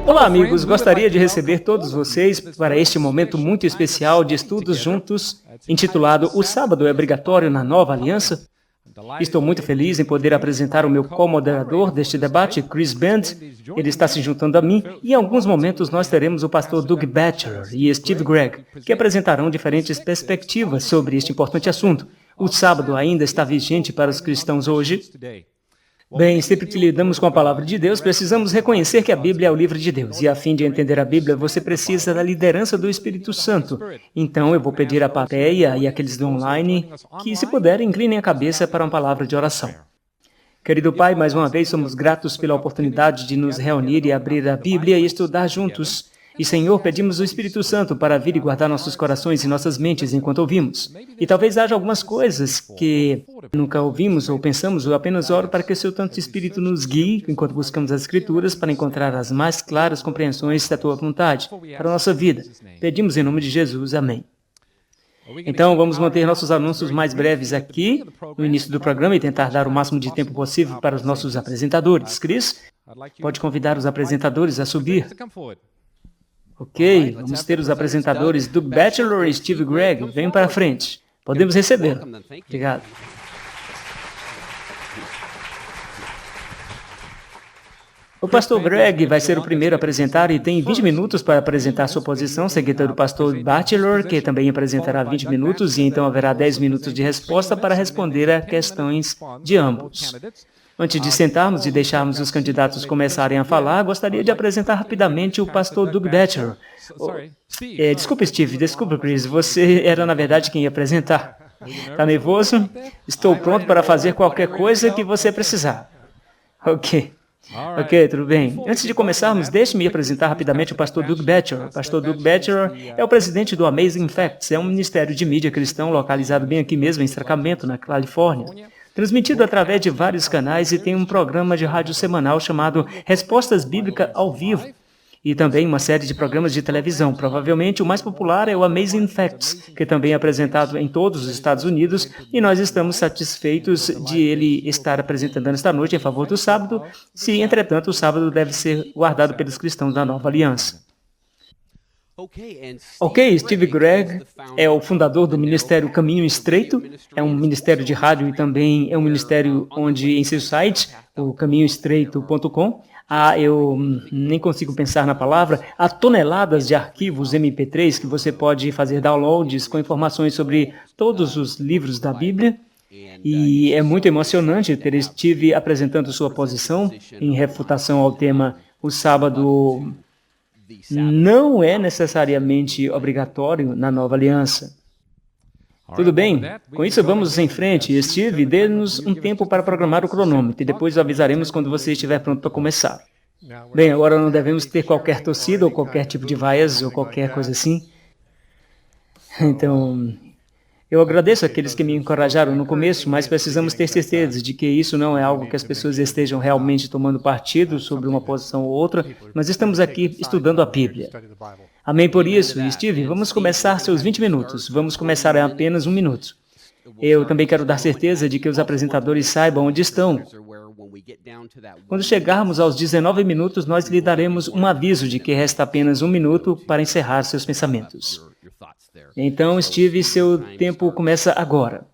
Olá, amigos. Gostaria de receber todos vocês para este momento muito especial de estudos juntos, intitulado O Sábado é Obrigatório na Nova Aliança. Estou muito feliz em poder apresentar o meu co-moderador deste debate, Chris Bend. Ele está se juntando a mim e em alguns momentos nós teremos o pastor Doug Batchelor e Steve Gregg, que apresentarão diferentes perspectivas sobre este importante assunto. O sábado ainda está vigente para os cristãos hoje? Bem, sempre que lidamos com a palavra de Deus, precisamos reconhecer que a Bíblia é o livro de Deus. E a fim de entender a Bíblia, você precisa da liderança do Espírito Santo. Então, eu vou pedir à plateia e àqueles do online que, se puderem, inclinem a cabeça para uma palavra de oração. Querido Pai, mais uma vez somos gratos pela oportunidade de nos reunir e abrir a Bíblia e estudar juntos. E, Senhor, pedimos o Espírito Santo para vir e guardar nossos corações e nossas mentes enquanto ouvimos. E talvez haja algumas coisas que nunca ouvimos ou pensamos, ou apenas oro para que o Seu Santo Espírito nos guie enquanto buscamos as Escrituras para encontrar as mais claras compreensões da Tua vontade para a nossa vida. Pedimos em nome de Jesus. Amém. Então, vamos manter nossos anúncios mais breves aqui no início do programa e tentar dar o máximo de tempo possível para os nossos apresentadores. Chris, pode convidar os apresentadores a subir. Ok, vamos ter os apresentadores Doug Batchelor e Steve Gregg. Venham para frente. Podemos recebê-lo. Obrigado. O pastor Gregg vai ser o primeiro a apresentar e tem 20 minutos para apresentar sua posição, seguida do pastor Batchelor, que também apresentará 20 minutos, e então haverá 10 minutos de resposta para responder a questões de ambos. Antes de sentarmos e deixarmos os candidatos começarem a falar, gostaria de apresentar rapidamente o pastor Doug Batchelor. Desculpe, Steve, desculpe, Chris, você era na verdade quem ia apresentar. Está nervoso? Estou pronto para fazer qualquer coisa que você precisar. Ok, tudo bem. Antes de começarmos, deixe-me apresentar rapidamente o pastor Doug Batchelor. O pastor Doug Batchelor é o presidente do Amazing Facts, é um ministério de mídia cristão localizado bem aqui mesmo em Sacramento, na Califórnia. Transmitido através de vários canais e tem um programa de rádio semanal chamado Respostas Bíblicas ao Vivo e também uma série de programas de televisão. Provavelmente o mais popular é o Amazing Facts, que também é apresentado em todos os Estados Unidos e nós estamos satisfeitos de ele estar apresentando esta noite em favor do sábado, se entretanto o sábado deve ser guardado pelos cristãos da Nova Aliança. Ok, Steve Gregg é o fundador do Ministério Caminho Estreito, é um ministério de rádio e também é um ministério onde em seu site, o caminhoestreito.com, eu nem consigo pensar na palavra, há toneladas de arquivos MP3 que você pode fazer downloads com informações sobre todos os livros da Bíblia. E é muito emocionante ter Steve apresentando sua posição em refutação ao tema O Sábado não é necessariamente obrigatório na Nova Aliança. Tudo bem? Com isso, vamos em frente. Steve, dê-nos um tempo para programar o cronômetro e depois avisaremos quando você estiver pronto para começar. Bem, agora não devemos ter qualquer torcida ou qualquer tipo de vaias ou qualquer coisa assim. Então, eu agradeço àqueles que me encorajaram no começo, mas precisamos ter certeza de que isso não é algo que as pessoas estejam realmente tomando partido sobre uma posição ou outra, mas estamos aqui estudando a Bíblia. Amém por isso. E Steve, vamos começar seus 20 minutos. Vamos começar em apenas 1 minuto. Eu também quero dar certeza de que os apresentadores saibam onde estão. Quando chegarmos aos 19 minutos, nós lhe daremos um aviso de que resta apenas 1 minuto para encerrar seus pensamentos. Então, Steve, seu tempo começa agora.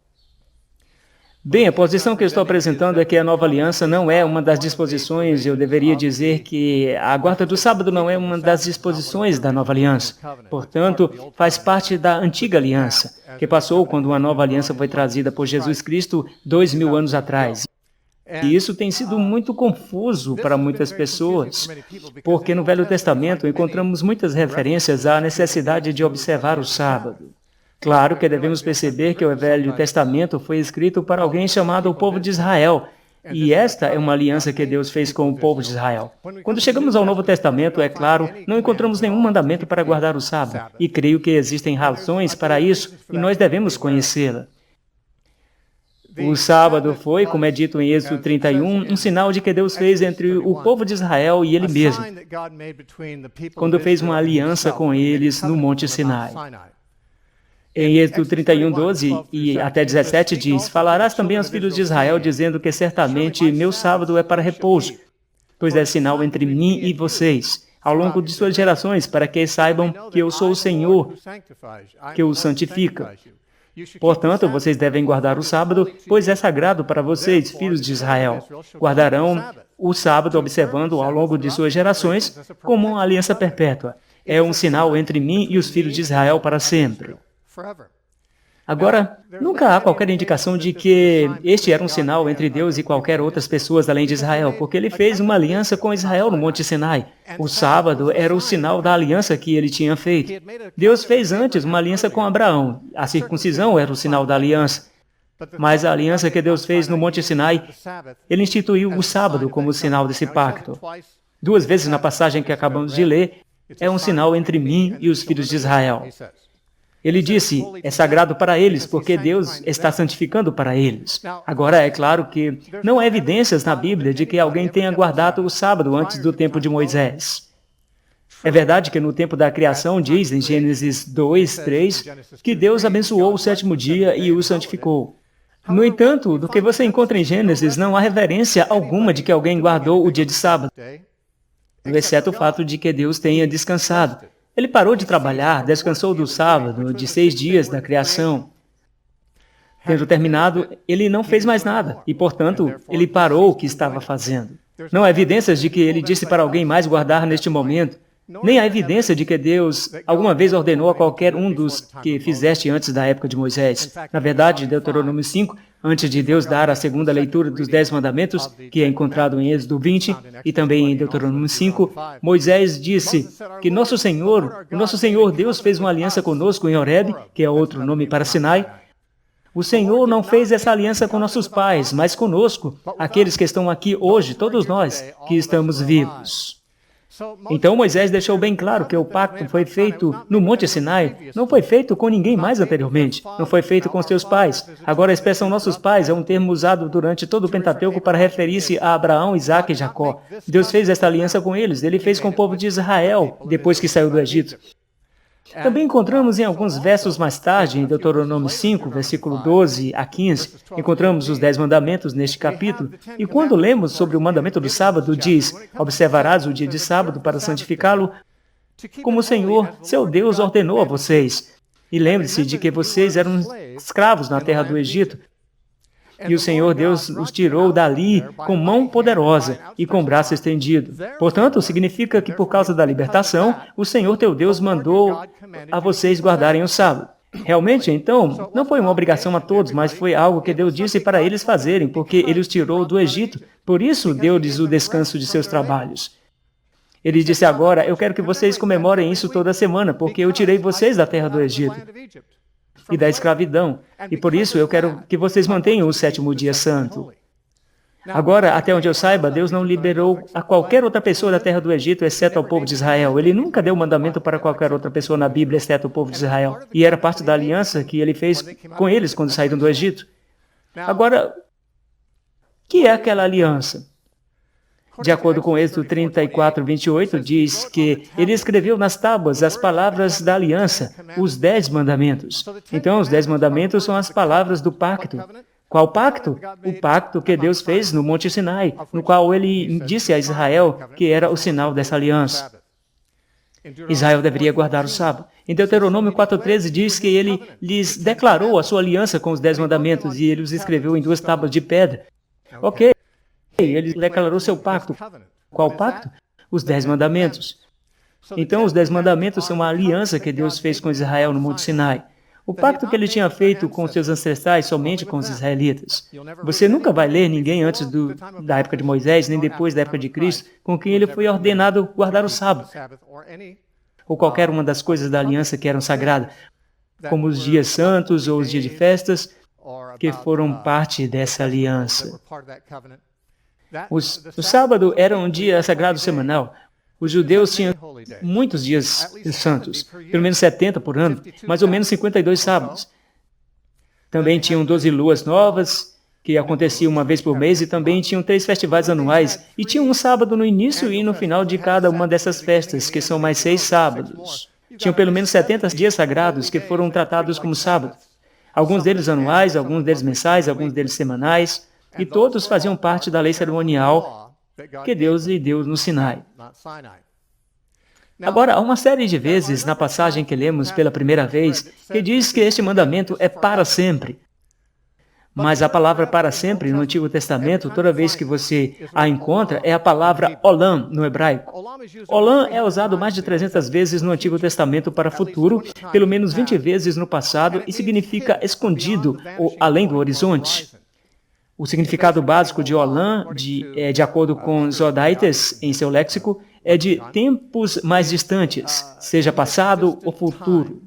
Bem, a posição que eu estou apresentando é que a Nova Aliança não é uma das disposições, eu deveria dizer que a guarda do sábado não é uma das disposições da Nova Aliança. Portanto, faz parte da Antiga Aliança, que passou quando uma Nova Aliança foi trazida por Jesus Cristo 2000 anos atrás. E isso tem sido muito confuso para muitas pessoas, porque no Velho Testamento encontramos muitas referências à necessidade de observar o sábado. Claro que devemos perceber que o Velho Testamento foi escrito para alguém chamado o povo de Israel, e esta é uma aliança que Deus fez com o povo de Israel. Quando chegamos ao Novo Testamento, é claro, não encontramos nenhum mandamento para guardar o sábado, e creio que existem razões para isso, e nós devemos conhecê-la. O sábado foi, como é dito em Êxodo 31, um sinal de que Deus fez entre o povo de Israel e Ele mesmo, quando fez uma aliança com eles no Monte Sinai. Em Êxodo 31, 12 e até 17 diz: Falarás também aos filhos de Israel, dizendo que certamente meu sábado é para repouso, pois é sinal entre mim e vocês. ao longo de suas gerações, para que saibam que eu sou o Senhor, que os santifica. Portanto, vocês devem guardar o sábado, pois é sagrado para vocês, filhos de Israel. Guardarão o sábado observando ao longo de suas gerações como uma aliança perpétua. É um sinal entre mim e os filhos de Israel para sempre. Agora, nunca há qualquer indicação de que este era um sinal entre Deus e qualquer outras pessoas além de Israel, porque ele fez uma aliança com Israel no Monte Sinai. O sábado era o sinal da aliança que ele tinha feito. Deus fez antes uma aliança com Abraão. A circuncisão era o sinal da aliança. Mas a aliança que Deus fez no Monte Sinai, ele instituiu o sábado como sinal desse pacto. 2 vezes na passagem que acabamos de ler, é um sinal entre mim e os filhos de Israel. Ele disse, é sagrado para eles, porque Deus está santificando para eles. Agora, é claro que não há evidências na Bíblia de que alguém tenha guardado o sábado antes do tempo de Moisés. É verdade que no tempo da criação diz, em Gênesis 2, 3, que Deus abençoou o 7º dia e o santificou. No entanto, do que você encontra em Gênesis, não há referência alguma de que alguém guardou o dia de sábado, exceto o fato de que Deus tenha descansado. Ele parou de trabalhar, descansou do sábado, de 6 dias da criação. Tendo terminado, ele não fez mais nada, e, portanto, ele parou o que estava fazendo. Não há evidências de que ele disse para alguém mais guardar neste momento. Nem há evidência de que Deus alguma vez ordenou a qualquer um dos que fizeste antes da época de Moisés. Na verdade, Deuteronômio 5, antes de Deus dar a segunda leitura dos 10 mandamentos, que é encontrado em Êxodo 20 e também em Deuteronômio 5, Moisés disse que o nosso Senhor Deus fez uma aliança conosco em Horebe, que é outro nome para Sinai. O Senhor não fez essa aliança com nossos pais, mas conosco, aqueles que estão aqui hoje, todos nós que estamos vivos. Então Moisés deixou bem claro que o pacto foi feito no Monte Sinai, não foi feito com ninguém mais anteriormente, não foi feito com seus pais. Agora a expressão nossos pais é um termo usado durante todo o Pentateuco para referir-se a Abraão, Isaque e Jacó. Deus fez esta aliança com eles, ele fez com o povo de Israel, depois que saiu do Egito. Também encontramos em alguns versos mais tarde, em Deuteronômio 5, versículo 12 a 15, encontramos os 10 mandamentos neste capítulo, e quando lemos sobre o mandamento do sábado, diz, observarás o dia de sábado para santificá-lo, como o Senhor, seu Deus, ordenou a vocês. E lembre-se de que vocês eram escravos na terra do Egito, e o Senhor Deus os tirou dali com mão poderosa e com braço estendido. Portanto, significa que por causa da libertação, o Senhor teu Deus mandou a vocês guardarem o sábado. Realmente, então, não foi uma obrigação a todos, mas foi algo que Deus disse para eles fazerem, porque Ele os tirou do Egito. Por isso, deu-lhes o descanso de seus trabalhos. Ele disse agora, eu quero que vocês comemorem isso toda semana, porque eu tirei vocês da terra do Egito e da escravidão. E por isso eu quero que vocês mantenham o 7º dia santo. Agora, até onde eu saiba, Deus não liberou a qualquer outra pessoa da terra do Egito, exceto ao povo de Israel. Ele nunca deu mandamento para qualquer outra pessoa na Bíblia, exceto o povo de Israel. E era parte da aliança que ele fez com eles quando saíram do Egito. Agora, o que é aquela aliança? De acordo com Êxodo 34, 28, diz que ele escreveu nas tábuas as palavras da aliança, os 10 mandamentos. Então, os 10 mandamentos são as palavras do pacto. Qual pacto? O pacto que Deus fez no Monte Sinai, no qual ele disse a Israel que era o sinal dessa aliança. Israel deveria guardar o sábado. Em Deuteronômio 4,13 diz que ele lhes declarou a sua aliança com os 10 mandamentos e ele os escreveu em 2 tábuas de pedra. Ok. Ele declarou seu pacto. Qual pacto? Os 10 mandamentos. Então, os 10 mandamentos são uma aliança que Deus fez com Israel no Monte Sinai. O pacto que ele tinha feito com seus ancestrais somente com os israelitas. Você nunca vai ler ninguém antes da época de Moisés, nem depois da época de Cristo, com quem ele foi ordenado guardar o sábado, ou qualquer uma das coisas da aliança que eram sagradas, como os dias santos ou os dias de festas, que foram parte dessa aliança. O sábado era um dia sagrado semanal. Os judeus tinham muitos dias santos, pelo menos 70 por ano, mais ou menos 52 sábados. Também tinham 12 luas novas, que aconteciam uma vez por mês, e também tinham 3 festivais anuais, e tinham um sábado no início e no final de cada uma dessas festas, que são mais 6 sábados. Tinham pelo menos 70 dias sagrados que foram tratados como sábados. Alguns deles anuais, alguns deles mensais, alguns deles semanais, e todos faziam parte da lei cerimonial que Deus lhe deu no Sinai. Agora, há uma série de vezes na passagem que lemos pela primeira vez que diz que este mandamento é para sempre. Mas a palavra para sempre no Antigo Testamento, toda vez que você a encontra, é a palavra olam no hebraico. Olam é usado mais de 300 vezes no Antigo Testamento para futuro, pelo menos 20 vezes no passado, e significa escondido ou além do horizonte. O significado básico de olam, de acordo com Zodaites, em seu léxico, é de tempos mais distantes, seja passado ou futuro.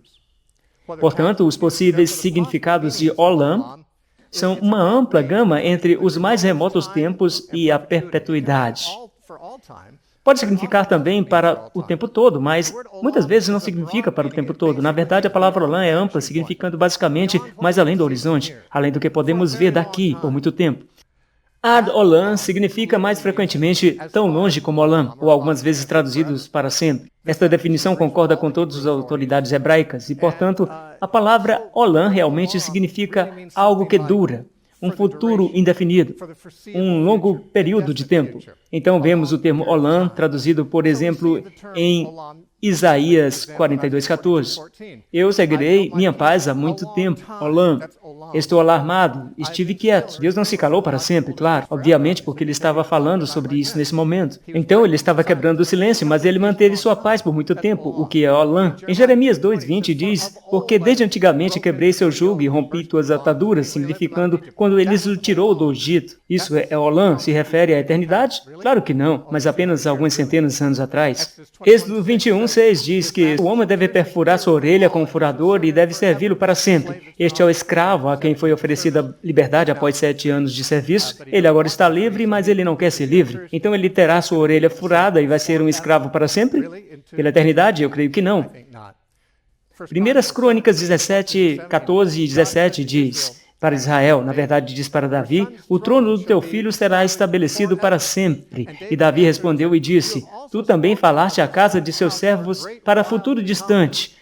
Portanto, os possíveis significados de olam são uma ampla gama entre os mais remotos tempos e a perpetuidade. Pode significar também para o tempo todo, mas muitas vezes não significa para o tempo todo. Na verdade, a palavra olam é ampla, significando basicamente mais além do horizonte, além do que podemos ver daqui por muito tempo. Ad olam significa mais frequentemente tão longe como olam, ou algumas vezes traduzidos para sempre. Esta definição concorda com todas as autoridades hebraicas e, portanto, a palavra olam realmente significa algo que dura, um futuro indefinido, um longo período de tempo. Então vemos o termo olam traduzido, por exemplo, em Isaías 42:14. Eu seguirei minha paz há muito tempo, olam. Estou alarmado, estive quieto. Deus não se calou para sempre, claro, obviamente porque ele estava falando sobre isso nesse momento. Então ele estava quebrando o silêncio, mas ele manteve sua paz por muito tempo, o que é olam. Em Jeremias 2:20 diz, porque desde antigamente quebrei seu jugo e rompi tuas ataduras, significando quando ele o tirou do Egito. Isso é olam? Se refere à eternidade? Claro que não, mas apenas algumas centenas de anos atrás. Êxodo 21:6 diz que o homem deve perfurar sua orelha com um furador e deve servi-lo para sempre. Este é o escravo a quem foi oferecida liberdade após 7 anos de serviço. Ele agora está livre, mas ele não quer ser livre. Então ele terá sua orelha furada e vai ser um escravo para sempre? Pela eternidade? Eu creio que não. 1 Crônicas 17:14 e 17 diz para Israel, na verdade diz para Davi, o trono do teu filho será estabelecido para sempre. E Davi respondeu e disse, tu também falaste à casa de seus servos para futuro distante.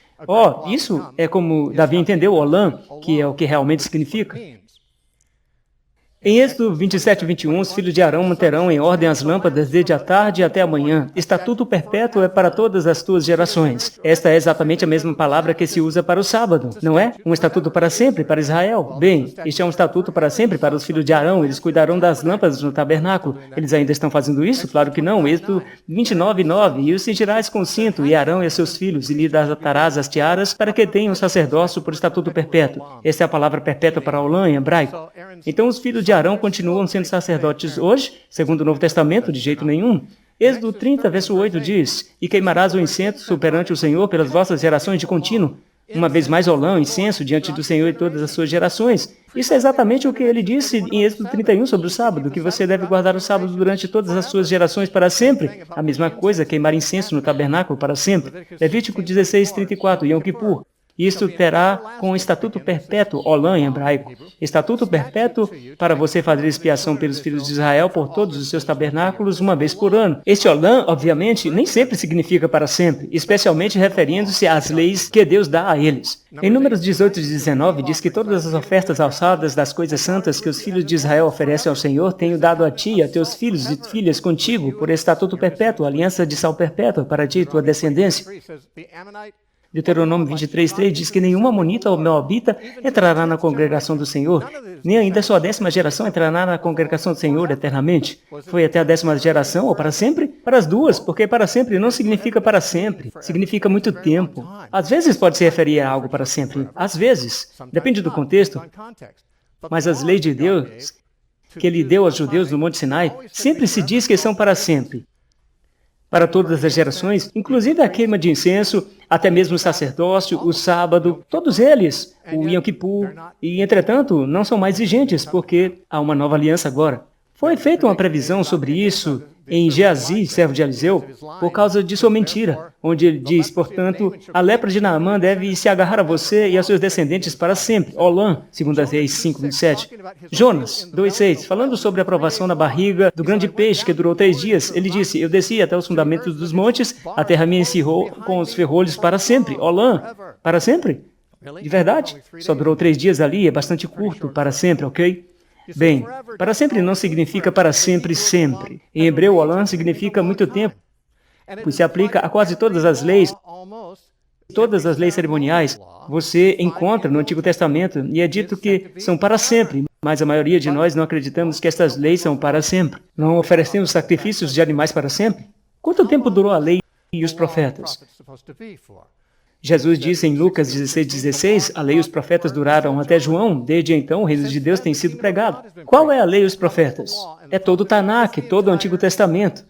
Isso é como Davi entendeu olam, que é o que realmente significa. Em Êxodo 27:21, os filhos de Arão manterão em ordem as lâmpadas desde a tarde até a manhã. Estatuto perpétuo é para todas as tuas gerações. Esta é exatamente a mesma palavra que se usa para o sábado, não é? Um estatuto para sempre para Israel. Bem, este é um estatuto para sempre para os filhos de Arão. Eles cuidarão das lâmpadas no tabernáculo. Eles ainda estão fazendo isso? Claro que não. Êxodo 29:9. E os cingirás com cinto, e Arão e seus filhos, e lhe atarás as tiaras, para que tenham sacerdócio por estatuto perpétuo. Esta é a palavra perpétua para olam em hebraico. Então os filhos de Arão continuam sendo sacerdotes hoje, segundo o Novo Testamento, de jeito nenhum. Êxodo 30:8 diz, e queimarás o incenso perante o Senhor pelas vossas gerações de contínuo. Uma vez mais olam, incenso, diante do Senhor e todas as suas gerações. Isso é exatamente o que ele disse em Êxodo 31 sobre o sábado, que você deve guardar o sábado durante todas as suas gerações para sempre. A mesma coisa, queimar incenso no tabernáculo para sempre. Levítico 16:34, Yom Kippur. Isto terá com estatuto perpétuo, olam em hebraico. Estatuto perpétuo para você fazer expiação pelos filhos de Israel por todos os seus tabernáculos uma vez por ano. Este olam, obviamente, nem sempre significa para sempre, especialmente referindo-se às leis que Deus dá a eles. Em Números 18:19 diz que todas as ofertas alçadas das coisas santas que os filhos de Israel oferecem ao Senhor, tenho dado a ti e a teus filhos e filhas contigo por estatuto perpétuo, aliança de sal perpétua para ti e tua descendência. Deuteronômio 23:3 diz que nenhum amonita ou moabita entrará na congregação do Senhor, nem ainda sua 10ª geração entrará na congregação do Senhor eternamente. Foi até a 10ª geração ou para sempre? Para as duas, porque para sempre não significa para sempre, significa muito tempo. Às vezes pode se referir a algo para sempre, às vezes, depende do contexto, mas as leis de Deus que ele deu aos judeus no Monte Sinai sempre se diz que são para sempre. Para todas as gerações, inclusive a queima de incenso, até mesmo o sacerdócio, o sábado, todos eles, o Yom Kippur, e entretanto não são mais vigentes, porque há uma nova aliança agora. Foi feita uma previsão sobre isso em Geazi, servo de Eliseu, por causa de sua mentira, onde ele diz, portanto, a lepra de Naamã deve se agarrar a você e a seus descendentes para sempre. Olam, 2 Reis 5:27. Jonas 2:6, falando sobre a provação na barriga do grande peixe que durou 3 dias, ele disse, eu desci até os fundamentos dos montes, a terra me encerrou com os ferrolhos para sempre. Olam, para sempre? De verdade? Só durou 3 dias ali, é bastante curto, para sempre, ok? Bem, para sempre não significa para sempre, sempre. Em hebreu, olam significa muito tempo. pois se aplica a quase todas as leis cerimoniais, você encontra no Antigo Testamento, e é dito que são para sempre, mas a maioria de nós não acreditamos que estas leis são para sempre. Não oferecemos sacrifícios de animais para sempre? Quanto tempo durou a lei e os profetas? Jesus disse em Lucas 16:16, a lei e os profetas duraram até João, desde então o reino de Deus tem sido pregado. Qual é a lei e os profetas? É todo o Tanakh, todo o Antigo Testamento.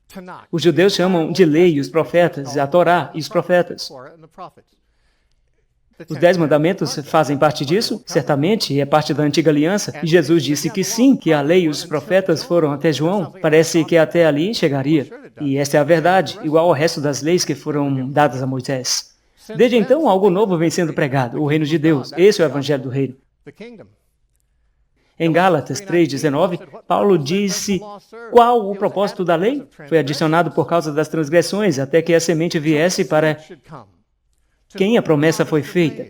Os judeus chamam de lei e os profetas, a Torá e os profetas. Os 10 mandamentos fazem parte disso? Certamente, é parte da antiga aliança. E Jesus disse que sim, que a lei e os profetas foram até João. Parece que até ali chegaria. E esta é a verdade, igual ao resto das leis que foram dadas a Moisés. Desde então, algo novo vem sendo pregado, o reino de Deus. Esse é o evangelho do reino. Em Gálatas 3:19, Paulo disse qual o propósito da lei? Foi adicionado por causa das transgressões, até que a semente viesse para quem a promessa foi feita.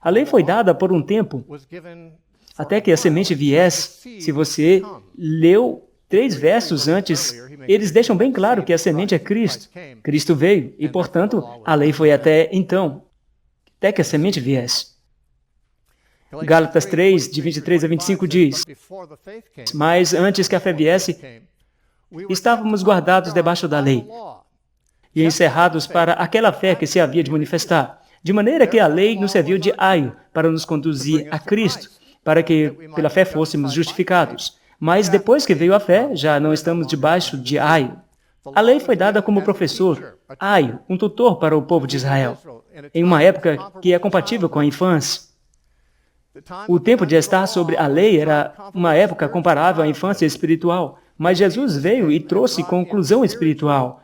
A lei foi dada por um tempo, até que a semente viesse. Se você leu 3 versos antes, eles deixam bem claro que a semente é Cristo. Cristo veio, e portanto, a lei foi até então, até que a semente viesse. Gálatas 3, de 23 a 25 diz, mas antes que a fé viesse, estávamos guardados debaixo da lei e encerrados para aquela fé que se havia de manifestar, de maneira que a lei nos serviu de aio para nos conduzir a Cristo, para que pela fé fôssemos justificados. Mas depois que veio a fé, já não estamos debaixo de aio. A lei foi dada como professor, aio, um tutor para o povo de Israel, em uma época que é compatível com a infância. O tempo de estar sobre a lei era uma época comparável à infância espiritual, mas Jesus veio e trouxe conclusão espiritual.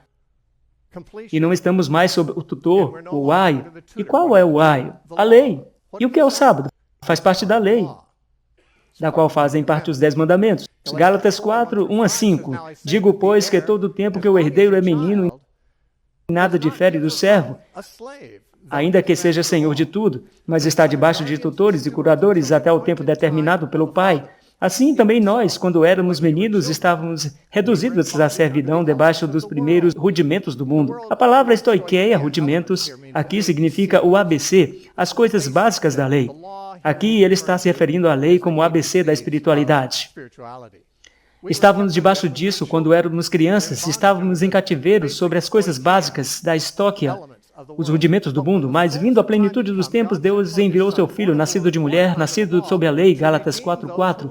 E não estamos mais sob o tutor, o aio. E qual é o aio? A lei. E o que é o sábado? Faz parte da lei, da qual fazem parte os 10 mandamentos. Gálatas 4, 1 a 5. Digo, pois, que todo o tempo que o herdeiro é menino, nada difere do servo, ainda que seja senhor de tudo, mas está debaixo de tutores e curadores até o tempo determinado pelo Pai. Assim também nós, quando éramos meninos, estávamos reduzidos à servidão debaixo dos primeiros rudimentos do mundo. A palavra estoiqueia, rudimentos, aqui significa o ABC, as coisas básicas da lei. Aqui ele está se referindo à lei como o ABC da espiritualidade. Estávamos debaixo disso quando éramos crianças, estávamos em cativeiro sobre as coisas básicas da estoquia, os rudimentos do mundo, mas vindo à plenitude dos tempos, Deus enviou seu Filho, nascido de mulher, nascido sob a lei, Gálatas 4:4.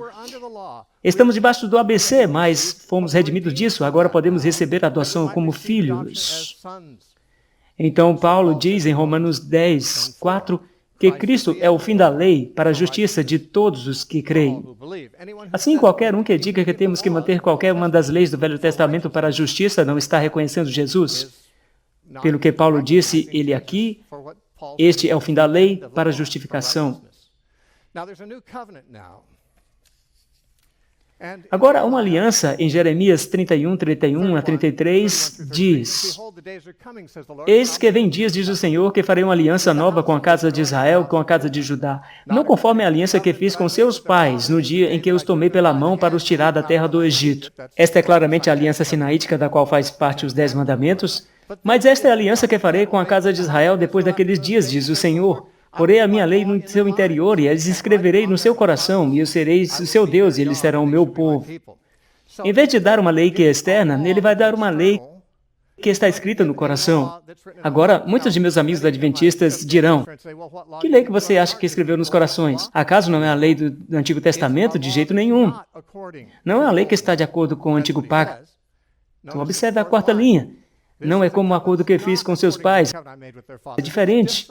Estamos debaixo do ABC, mas fomos redimidos disso, agora podemos receber a adoção como filhos. Então Paulo diz em Romanos 10:4, que Cristo é o fim da lei para a justiça de todos os que creem. Assim, qualquer um que diga que temos que manter qualquer uma das leis do Velho Testamento para a justiça não está reconhecendo Jesus. Pelo que Paulo disse, ele aqui, este é o fim da lei para a justificação. Agora, uma aliança em Jeremias 31, 31 a 33 diz, eis que vem dias, diz o Senhor, que farei uma aliança nova com a casa de Israel, com a casa de Judá, não conforme a aliança que fiz com seus pais, no dia em que os tomei pela mão para os tirar da terra do Egito. Esta é claramente a aliança sinaítica da qual faz parte os 10 mandamentos, mas esta é a aliança que farei com a casa de Israel depois daqueles dias, diz o Senhor. Porei a minha lei no seu interior e as escreverei no seu coração, e eu serei o seu Deus, e eles serão o meu povo. Em vez de dar uma lei que é externa, ele vai dar uma lei que está escrita no coração. Agora, muitos de meus amigos adventistas dirão, que lei que você acha que escreveu nos corações? Acaso não é a lei do Antigo Testamento? De jeito nenhum. Não é a lei que está de acordo com o Antigo Pacto. Então, observe a 4ª linha. Não é como o acordo que fiz com seus pais. É diferente.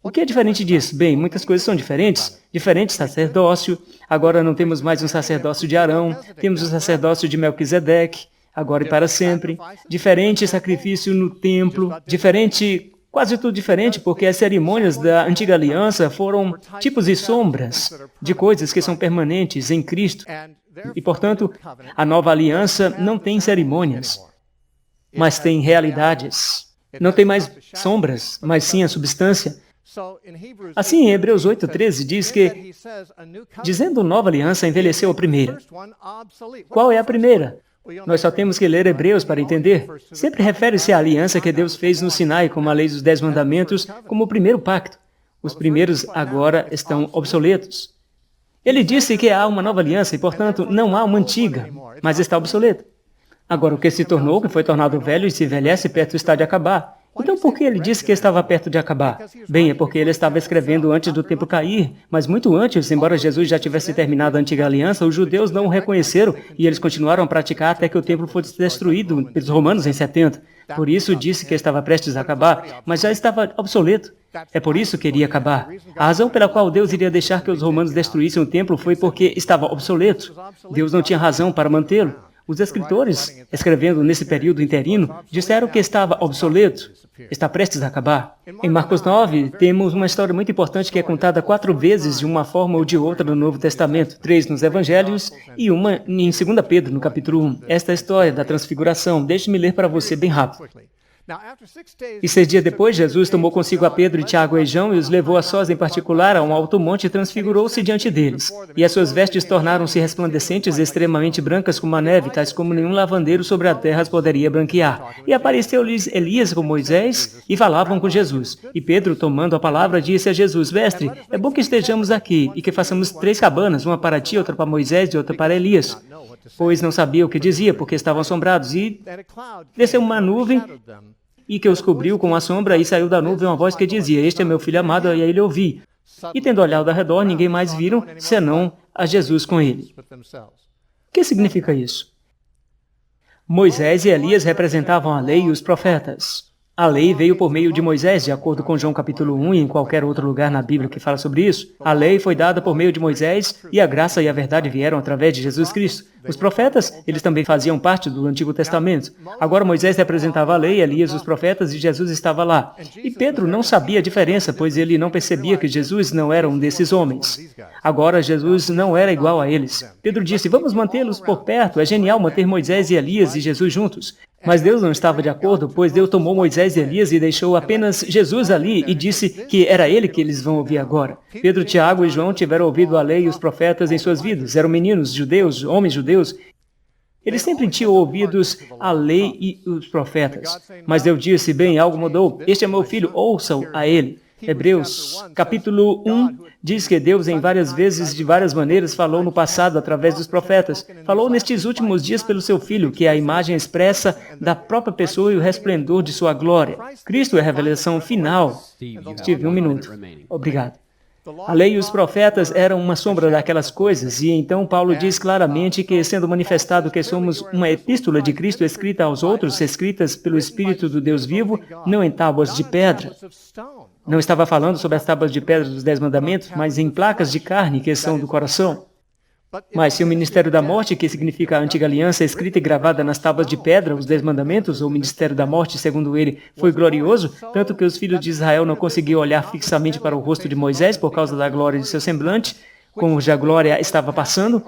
O que é diferente disso? Bem, muitas coisas são diferentes. Diferente sacerdócio, agora não temos mais um sacerdócio de Arão, temos o sacerdócio de Melquisedeque, agora e para sempre. Diferente sacrifício no templo, diferente, quase tudo diferente, porque as cerimônias da antiga aliança foram tipos e sombras de coisas que são permanentes em Cristo. E, portanto, a nova aliança não tem cerimônias, mas tem realidades. Não tem mais sombras, mas sim a substância. Assim, em Hebreus 8:13 diz que, dizendo nova aliança, envelheceu a primeira. Qual é a primeira? Nós só temos que ler Hebreus para entender. Sempre refere-se à aliança que Deus fez no Sinai, como a lei dos 10 mandamentos, como o primeiro pacto. Os primeiros agora estão obsoletos. Ele disse que há uma nova aliança e, portanto, não há uma antiga, mas está obsoleta. Agora, o que se tornou, que foi tornado velho e se envelhece, perto está de acabar. Então, por que ele disse que estava perto de acabar? Bem, é porque ele estava escrevendo antes do tempo cair, mas muito antes, embora Jesus já tivesse terminado a antiga aliança, os judeus não o reconheceram e eles continuaram a praticar até que o templo fosse destruído pelos romanos em 70. Por isso disse que estava prestes a acabar, mas já estava obsoleto. É por isso que iria acabar. A razão pela qual Deus iria deixar que os romanos destruíssem o templo foi porque estava obsoleto. Deus não tinha razão para mantê-lo. Os escritores, escrevendo nesse período interino, disseram que estava obsoleto, está prestes a acabar. Em Marcos 9, temos uma história muito importante que é contada 4 vezes de uma forma ou de outra no Novo Testamento, 3 nos Evangelhos e uma em 2 Pedro, no capítulo 1. Esta é a história da transfiguração. Deixe-me ler para você bem rápido. E 6 dias depois, Jesus tomou consigo a Pedro e Tiago e João e os levou a sós em particular a um alto monte e transfigurou-se diante deles. E as suas vestes tornaram-se resplandecentes e extremamente brancas como a neve, tais como nenhum lavandeiro sobre a terra as poderia branquear. E apareceu-lhes Elias com Moisés e falavam com Jesus. E Pedro, tomando a palavra, disse a Jesus: Mestre, é bom que estejamos aqui e que façamos 3 cabanas, uma para ti, outra para Moisés e outra para Elias. Pois não sabia o que dizia, porque estavam assombrados. E desceu uma nuvem e que os cobriu com a sombra, e saiu da nuvem uma voz que dizia: Este é meu filho amado, e a ele ouvi. E tendo olhado ao redor, ninguém mais viram, senão a Jesus com ele. O que significa isso? Moisés e Elias representavam a lei e os profetas. A lei veio por meio de Moisés, de acordo com João capítulo 1 e em qualquer outro lugar na Bíblia que fala sobre isso. A lei foi dada por meio de Moisés e a graça e a verdade vieram através de Jesus Cristo. Os profetas, eles também faziam parte do Antigo Testamento. Agora Moisés representava a lei, Elias os profetas e Jesus estava lá. E Pedro não sabia a diferença, pois ele não percebia que Jesus não era um desses homens. Agora Jesus não era igual a eles. Pedro disse: Vamos mantê-los por perto, é genial manter Moisés e Elias e Jesus juntos. Mas Deus não estava de acordo, pois Deus tomou Moisés e Elias e deixou apenas Jesus ali e disse que era ele que eles vão ouvir agora. Pedro, Tiago e João tiveram ouvido a lei e os profetas em suas vidas. Eram meninos judeus, homens judeus. Eles sempre tinham ouvidos a lei e os profetas. Mas Deus disse: Bem, algo mudou. Este é meu filho, ouçam a ele. Hebreus, capítulo 1, diz que Deus em várias vezes, de várias maneiras, falou no passado através dos profetas. Falou nestes últimos dias pelo seu Filho, que é a imagem expressa da própria pessoa e o resplendor de sua glória. Cristo é a revelação final. Steve, 1 minuto. Obrigado. A lei e os profetas eram uma sombra daquelas coisas, e então Paulo diz claramente que, sendo manifestado que somos uma epístola de Cristo escrita aos outros, escritas pelo Espírito do Deus vivo, não em tábuas de pedra. Não estava falando sobre as tábuas de pedra dos 10 mandamentos, mas em placas de carne que são do coração. Mas se o ministério da morte, que significa a antiga aliança, escrita e gravada nas tábuas de pedra, os 10 mandamentos, ou o ministério da morte, segundo ele, foi glorioso, tanto que os filhos de Israel não conseguiam olhar fixamente para o rosto de Moisés por causa da glória de seu semblante, como já a glória estava passando,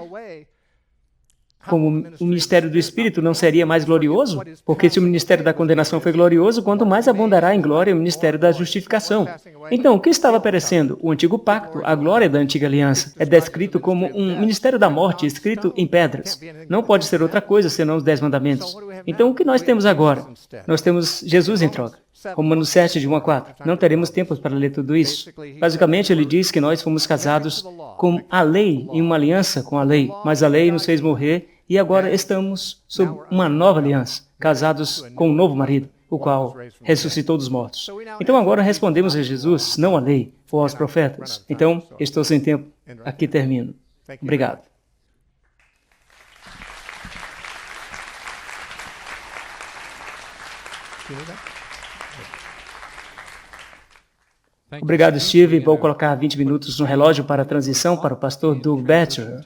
como o ministério do Espírito não seria mais glorioso? Porque se o ministério da condenação foi glorioso, quanto mais abundará em glória o ministério da justificação. Então, o que estava perecendo? O antigo pacto, a glória da antiga aliança. É descrito como um ministério da morte, escrito em pedras. Não pode ser outra coisa senão os 10 mandamentos. Então, o que nós temos agora? Nós temos Jesus em troca. Romanos 7, de 1 a 4. Não teremos tempo para ler tudo isso. Basicamente, ele diz que nós fomos casados com a lei, em uma aliança com a lei, mas a lei nos fez morrer e agora estamos sob uma nova aliança, casados com um novo marido, o qual ressuscitou dos mortos. Então agora respondemos a Jesus, não à lei ou aos profetas. Então, estou sem tempo. Aqui termino. Obrigado. Obrigado, Steve. Vou colocar 20 minutos no relógio para a transição para o pastor Doug Batchelor.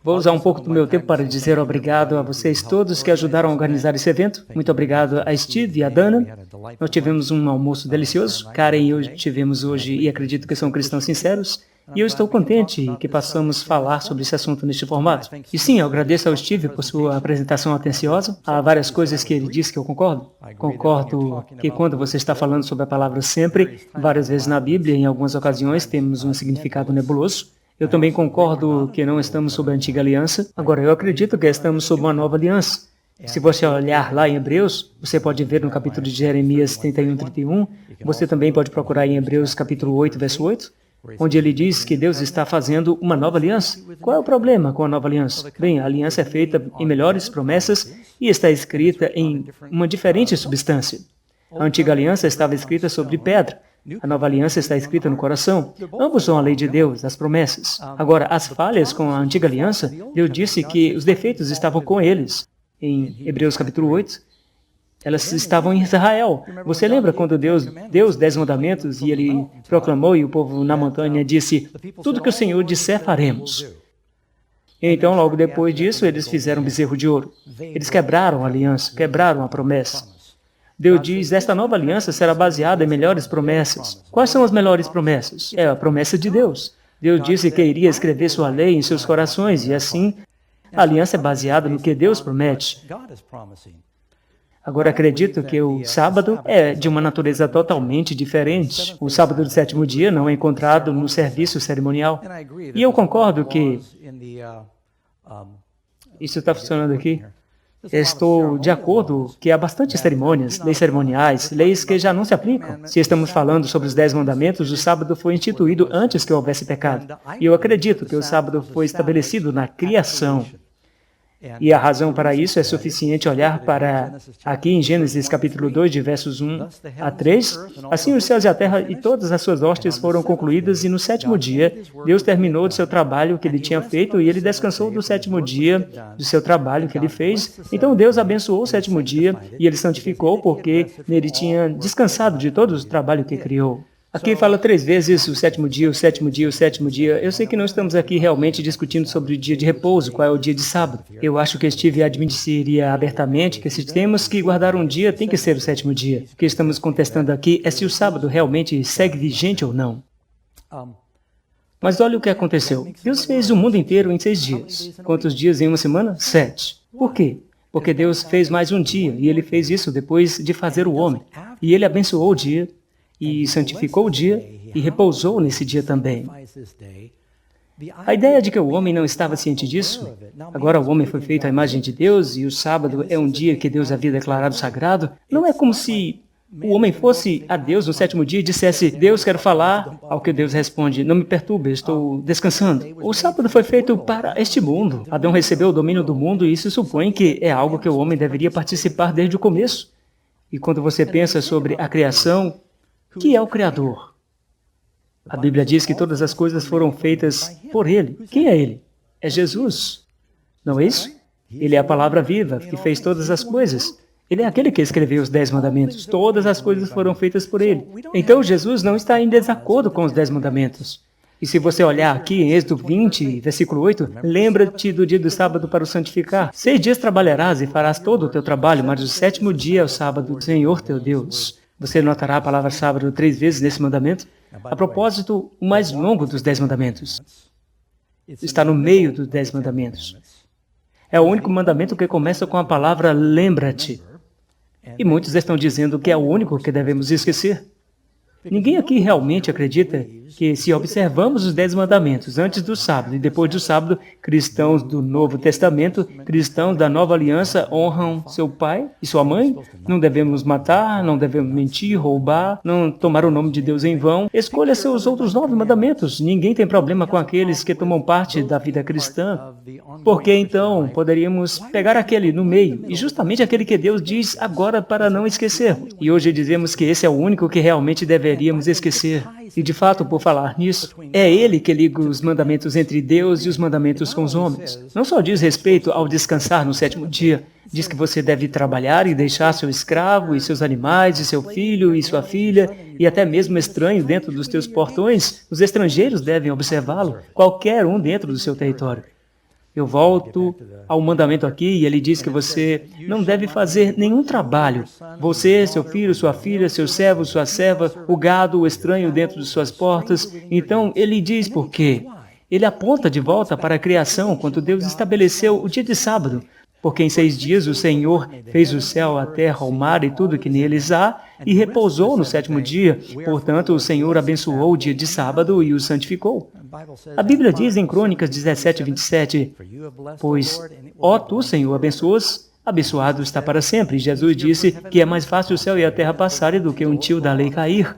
Vou usar um pouco do meu tempo para dizer obrigado a vocês todos que ajudaram a organizar esse evento. Muito obrigado a Steve e a Dana. Nós tivemos um almoço delicioso. Karen e eu tivemos hoje, e acredito que são cristãos sinceros. E eu estou contente que possamos falar sobre esse assunto neste formato. E sim, eu agradeço ao Steve por sua apresentação atenciosa. Há várias coisas que ele disse que eu concordo. Concordo que quando você está falando sobre a palavra sempre, várias vezes na Bíblia, em algumas ocasiões, temos um significado nebuloso. Eu também concordo que não estamos sob a antiga aliança. Agora, eu acredito que estamos sob uma nova aliança. Se você olhar lá em Hebreus, você pode ver no capítulo de Jeremias 31, 31, você também pode procurar em Hebreus capítulo 8, verso 8, onde ele diz que Deus está fazendo uma nova aliança. Qual é o problema com a nova aliança? Bem, a aliança é feita em melhores promessas e está escrita em uma diferente substância. A antiga aliança estava escrita sobre pedra. A nova aliança está escrita no coração. Ambos são a lei de Deus, as promessas. Agora, as falhas com a antiga aliança, Deus disse que os defeitos estavam com eles. Em Hebreus capítulo 8, elas estavam em Israel. Você lembra quando Deus deu os 10 mandamentos e ele proclamou e o povo na montanha disse, tudo que o Senhor disser faremos. Então, logo depois disso, eles fizeram um bezerro de ouro. Eles quebraram a aliança, quebraram a promessa. Deus diz, esta nova aliança será baseada em melhores promessas. Quais são as melhores promessas? É a promessa de Deus. Deus disse que iria escrever sua lei em seus corações e assim, a aliança é baseada no que Deus promete. Agora, acredito que o sábado é de uma natureza totalmente diferente. O sábado do sétimo dia não é encontrado no serviço cerimonial. E eu concordo que... Isso está funcionando aqui? Estou de acordo que há bastante cerimônias, leis cerimoniais, leis que já não se aplicam. Se estamos falando sobre os 10 mandamentos, o sábado foi instituído antes que houvesse pecado. E eu acredito que o sábado foi estabelecido na criação. E a razão para isso é suficiente olhar para aqui em Gênesis capítulo 2, de versos 1 a 3. Assim os céus e a terra e todas as suas hostes foram concluídas e no sétimo dia Deus terminou do seu trabalho que ele tinha feito e ele descansou do sétimo dia do seu trabalho que ele fez. Então Deus abençoou o sétimo dia e ele santificou porque nele tinha descansado de todo o trabalho que criou. Aqui fala 3 vezes o sétimo dia, o sétimo dia, o sétimo dia. Eu sei que não estamos aqui realmente discutindo sobre o dia de repouso, qual é o dia de sábado. Eu acho que Steve admitiria abertamente que se temos que guardar um dia, tem que ser o sétimo dia. O que estamos contestando aqui é se o sábado realmente segue vigente ou não. Mas olha o que aconteceu. Deus fez o mundo inteiro em 6 dias. Quantos dias em uma semana? 7. Por quê? Porque Deus fez mais um dia, e ele fez isso depois de fazer o homem. E ele abençoou o dia, e santificou o dia, e repousou nesse dia também. A ideia de que o homem não estava ciente disso, agora o homem foi feito à imagem de Deus, e o sábado é um dia que Deus havia declarado sagrado, não é como se o homem fosse a Deus no sétimo dia e dissesse, Deus, quero falar, ao que Deus responde, não me perturbe, estou descansando. O sábado foi feito para este mundo. Adão recebeu o domínio do mundo e isso supõe que é algo que o homem deveria participar desde o começo. E quando você pensa sobre a criação, que é o Criador? A Bíblia diz que todas as coisas foram feitas por Ele. Quem é Ele? É Jesus. Não é isso? Ele é a palavra viva que fez todas as coisas. Ele é aquele que escreveu os 10 mandamentos. Todas as coisas foram feitas por Ele. Então Jesus não está em desacordo com os 10 mandamentos. E se você olhar aqui em Êxodo 20, versículo 8, lembra-te do dia do sábado para o santificar. 6 dias trabalharás e farás todo o teu trabalho, mas o sétimo dia é o sábado do Senhor teu Deus. Você notará a palavra sábado 3 vezes nesse mandamento. A propósito, o mais longo dos 10 mandamentos. Está no meio dos 10 mandamentos. É o único mandamento que começa com a palavra lembra-te. E muitos estão dizendo que é o único que devemos esquecer. Ninguém aqui realmente acredita que, se observamos os 10 mandamentos antes do sábado e depois do sábado, cristãos do Novo Testamento, cristãos da Nova Aliança, honram seu pai e sua mãe, não devemos matar, não devemos mentir, roubar, não tomar o nome de Deus em vão. Escolha seus outros 9 mandamentos. Ninguém tem problema com aqueles que tomam parte da vida cristã, porque então poderíamos pegar aquele no meio, e justamente aquele que Deus diz agora para não esquecer. E hoje dizemos que esse é o único que realmente deveríamos esquecer. E de fato, por falar nisso, é Ele que liga os mandamentos entre Deus e os mandamentos com os homens. Não só diz respeito ao descansar no sétimo dia, diz que você deve trabalhar e deixar seu escravo e seus animais e seu filho e sua filha e até mesmo estranho dentro dos teus portões. Os estrangeiros devem observá-lo, qualquer um dentro do seu território. Eu volto ao mandamento aqui e ele diz que você não deve fazer nenhum trabalho. Você, seu filho, sua filha, seu servo, sua serva, o gado, o estranho dentro de suas portas. Então, ele diz por quê. Ele aponta de volta para a criação, quando Deus estabeleceu o dia de sábado. Porque em 6 dias o Senhor fez o céu, a terra, o mar e tudo que neles há, e repousou no sétimo dia. Portanto, o Senhor abençoou o dia de sábado e o santificou. A Bíblia diz em Crônicas 17:27, pois, ó tu, Senhor, abençoas, abençoado está para sempre. Jesus disse que é mais fácil o céu e a terra passarem do que um tio da lei cair.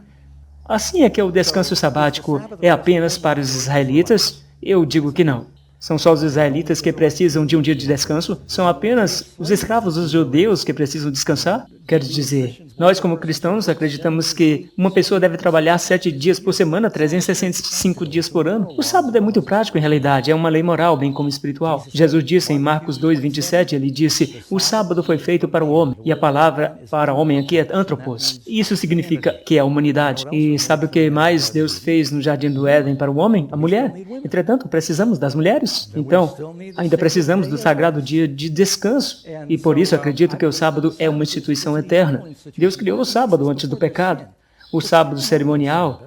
Assim é que o descanso sabático é apenas para os israelitas? Eu digo que não. São só os israelitas que precisam de um dia de descanso? São apenas os escravos, os judeus, que precisam descansar? Quero dizer, nós como cristãos acreditamos que uma pessoa deve trabalhar 7 dias por semana, 365 dias por ano. O sábado é muito prático em realidade, é uma lei moral, bem como espiritual. Jesus disse em Marcos 2:27, ele disse, o sábado foi feito para o homem, e a palavra para homem aqui é antropos. Isso significa que é a humanidade. E sabe o que mais Deus fez no Jardim do Éden para o homem? A mulher. Entretanto, precisamos das mulheres. Então, ainda precisamos do sagrado dia de descanso. E por isso acredito que o sábado é uma instituição eterna. Deus criou o sábado antes do pecado. O sábado cerimonial,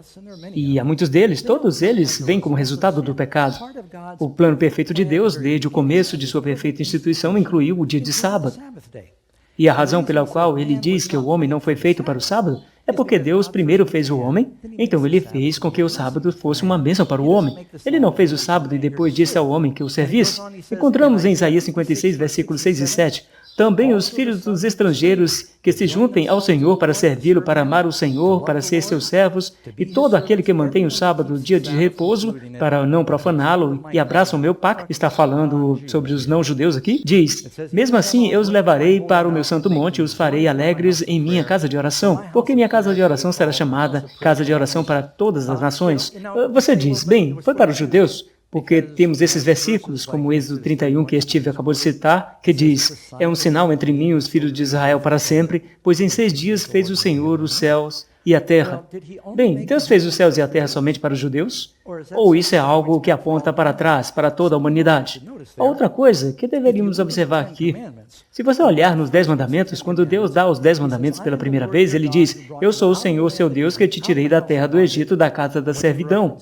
e há muitos deles, todos eles vêm como resultado do pecado. O plano perfeito de Deus, desde o começo de sua perfeita instituição, incluiu o dia de sábado. E a razão pela qual ele diz que o homem não foi feito para o sábado é porque Deus primeiro fez o homem, então ele fez com que o sábado fosse uma bênção para o homem. Ele não fez o sábado e depois disse ao homem que o servisse. Encontramos em Isaías 56, versículos 6 e 7, também os filhos dos estrangeiros que se juntem ao Senhor para servi-lo, para amar o Senhor, para ser seus servos, e todo aquele que mantém o sábado, dia de repouso, para não profaná-lo, e abraça o meu pacto, está falando sobre os não-judeus aqui, diz, mesmo assim eu os levarei para o meu santo monte e os farei alegres em minha casa de oração, porque minha casa de oração será chamada casa de oração para todas as nações. Você diz, bem, foi para os judeus? Porque temos esses versículos, como o Êxodo 31, que Steve acabou de citar, que diz, é um sinal entre mim e os filhos de Israel para sempre, pois em 6 dias fez o Senhor os céus e a terra. Bem, Deus fez os céus e a terra somente para os judeus? Ou isso é algo que aponta para trás, para toda a humanidade? A outra coisa que deveríamos observar aqui, se você olhar nos 10 mandamentos, quando Deus dá os 10 mandamentos pela primeira vez, ele diz, eu sou o Senhor, seu Deus, que te tirei da terra do Egito, da casa da servidão.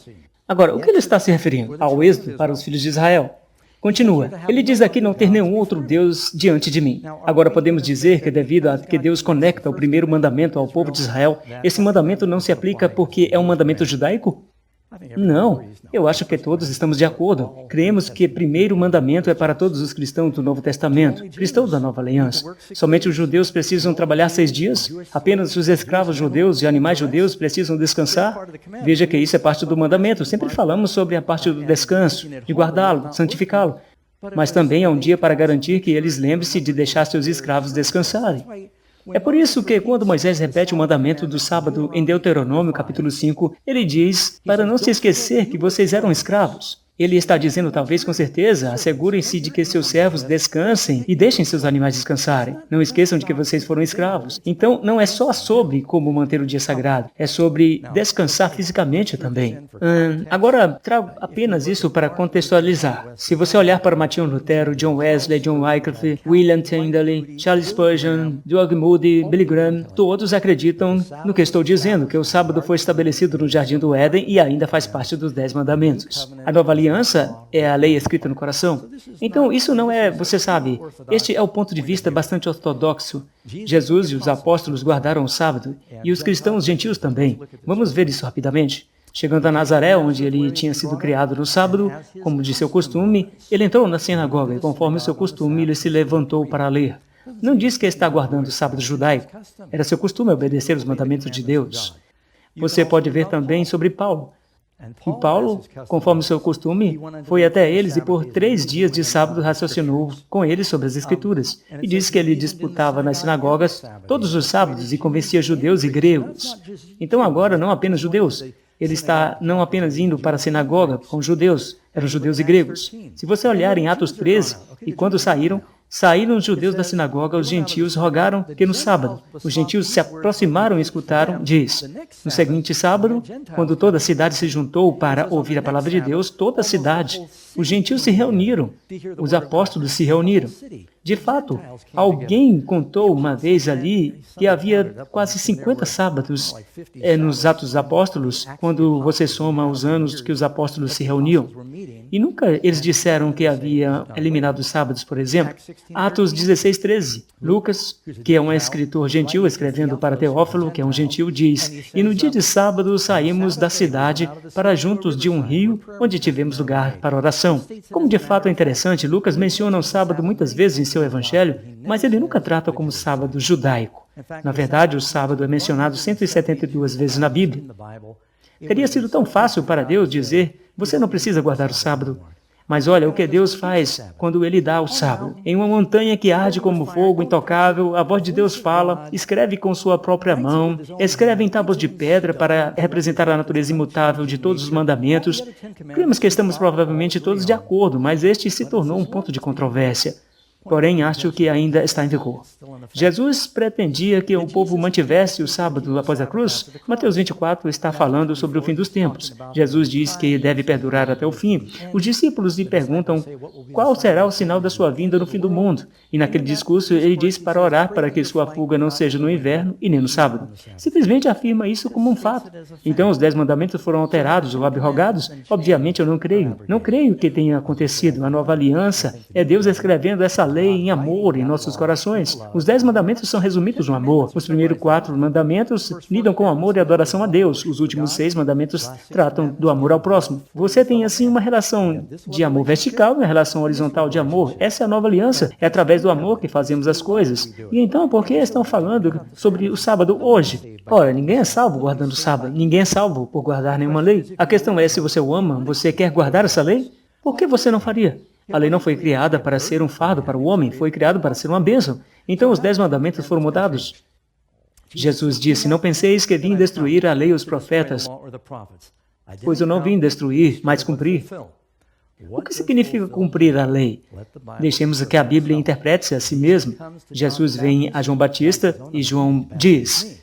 Agora, o que ele está se referindo? Ao êxodo para os filhos de Israel. Continua. Ele diz aqui não ter nenhum outro Deus diante de mim. Agora podemos dizer que devido a que Deus conecta o primeiro mandamento ao povo de Israel, esse mandamento não se aplica porque é um mandamento judaico? Não, eu acho que todos estamos de acordo. Creemos que o primeiro mandamento é para todos os cristãos do Novo Testamento, cristãos da Nova Aliança. Somente os judeus precisam trabalhar 6 dias? Apenas os escravos judeus e animais judeus precisam descansar? Veja que isso é parte do mandamento. Sempre falamos sobre a parte do descanso, de guardá-lo, santificá-lo. Mas também é um dia para garantir que eles lembrem-se de deixar seus escravos descansarem. É por isso que, quando Moisés repete o mandamento do sábado em Deuteronômio, capítulo 5, ele diz, para não se esquecer que vocês eram escravos. Ele está dizendo, talvez com certeza, assegurem-se de que seus servos descansem e deixem seus animais descansarem. Não esqueçam de que vocês foram escravos. Então, não é só sobre como manter o dia sagrado, é sobre descansar fisicamente também. Agora, trago apenas isso para contextualizar. Se você olhar para Martinho Lutero, John Wesley, John Wycliffe, William Tyndale, Charles Spurgeon, Doug Moody, Billy Graham, todos acreditam no que estou dizendo, que o sábado foi estabelecido no Jardim do Éden e ainda faz parte dos 10 mandamentos. A Nova Aliança é a lei escrita no coração. Então, isso não é, você sabe, este é o ponto de vista bastante ortodoxo. Jesus e os apóstolos guardaram o sábado, e os cristãos gentios também. Vamos ver isso rapidamente. Chegando a Nazaré, onde ele tinha sido criado no sábado, como de seu costume, ele entrou na sinagoga e, conforme o seu costume, ele se levantou para ler. Não diz que está guardando o sábado judaico. Era seu costume obedecer os mandamentos de Deus. Você pode ver também sobre Paulo. E Paulo, conforme seu costume, foi até eles e por 3 dias de sábado raciocinou com eles sobre as Escrituras. E disse que ele disputava nas sinagogas todos os sábados e convencia judeus e gregos. Então agora não apenas judeus. Ele está não apenas indo para a sinagoga com judeus, eram judeus e gregos. Se você olhar em Atos 13, e quando saíram os judeus da sinagoga, os gentios rogaram que no sábado. Os gentios se aproximaram e escutaram, diz, no seguinte sábado, quando toda a cidade se juntou para ouvir a palavra de Deus, toda a cidade, os gentios se reuniram, os apóstolos se reuniram. De fato, alguém contou uma vez ali que havia quase 50 sábados nos Atos dos Apóstolos, quando você soma os anos que os apóstolos se reuniam. E nunca eles disseram que havia eliminado os sábados, por exemplo. Atos 16:13. Lucas, que é um escritor gentil, escrevendo para Teófilo, que é um gentil, diz: "E no dia de sábado saímos da cidade para juntos de um rio, onde tivemos lugar para oração." Como de fato é interessante, Lucas menciona o sábado muitas vezes em seu evangelho, mas ele nunca trata como sábado judaico. Na verdade, o sábado é mencionado 172 vezes na Bíblia. Teria sido tão fácil para Deus dizer: "Você não precisa guardar o sábado." Mas olha o que Deus faz quando Ele dá o sábado. Em uma montanha que arde como fogo intocável, a voz de Deus fala, escreve com sua própria mão, escreve em tábuas de pedra para representar a natureza imutável de todos os mandamentos. Cremos que estamos provavelmente todos de acordo, mas este se tornou um ponto de controvérsia. Porém, acho que ainda está em vigor. Jesus pretendia que o povo mantivesse o sábado após a cruz. Mateus 24 está falando sobre o fim dos tempos. Jesus diz que deve perdurar até o fim. Os discípulos lhe perguntam qual será o sinal da sua vinda no fim do mundo. E naquele discurso ele diz para orar para que sua fuga não seja no inverno e nem no sábado. Simplesmente afirma isso como um fato. Então os 10 mandamentos foram alterados ou abrogados? Obviamente eu não creio. Não creio que tenha acontecido. A nova aliança é Deus escrevendo essa lei em amor em nossos corações. Os 10 mandamentos são resumidos no amor. Os primeiros 4 mandamentos lidam com amor e adoração a Deus. Os últimos 6 mandamentos tratam do amor ao próximo. Você tem assim uma relação de amor vertical e uma relação horizontal de amor. Essa é a nova aliança. É através do amor que fazemos as coisas. E então, por que estão falando sobre o sábado hoje? Ora, ninguém é salvo guardando o sábado. Ninguém é salvo por guardar nenhuma lei. A questão é, se você o ama, você quer guardar essa lei? Por que você não faria? A lei não foi criada para ser um fardo para o homem, foi criada para ser uma bênção. Então os 10 mandamentos foram mudados. Jesus disse: "Não penseis que vim destruir a lei e os profetas, pois eu não vim destruir, mas cumprir." O que significa cumprir a lei? Deixemos que a Bíblia interprete-se a si mesma. Jesus vem a João Batista e João diz: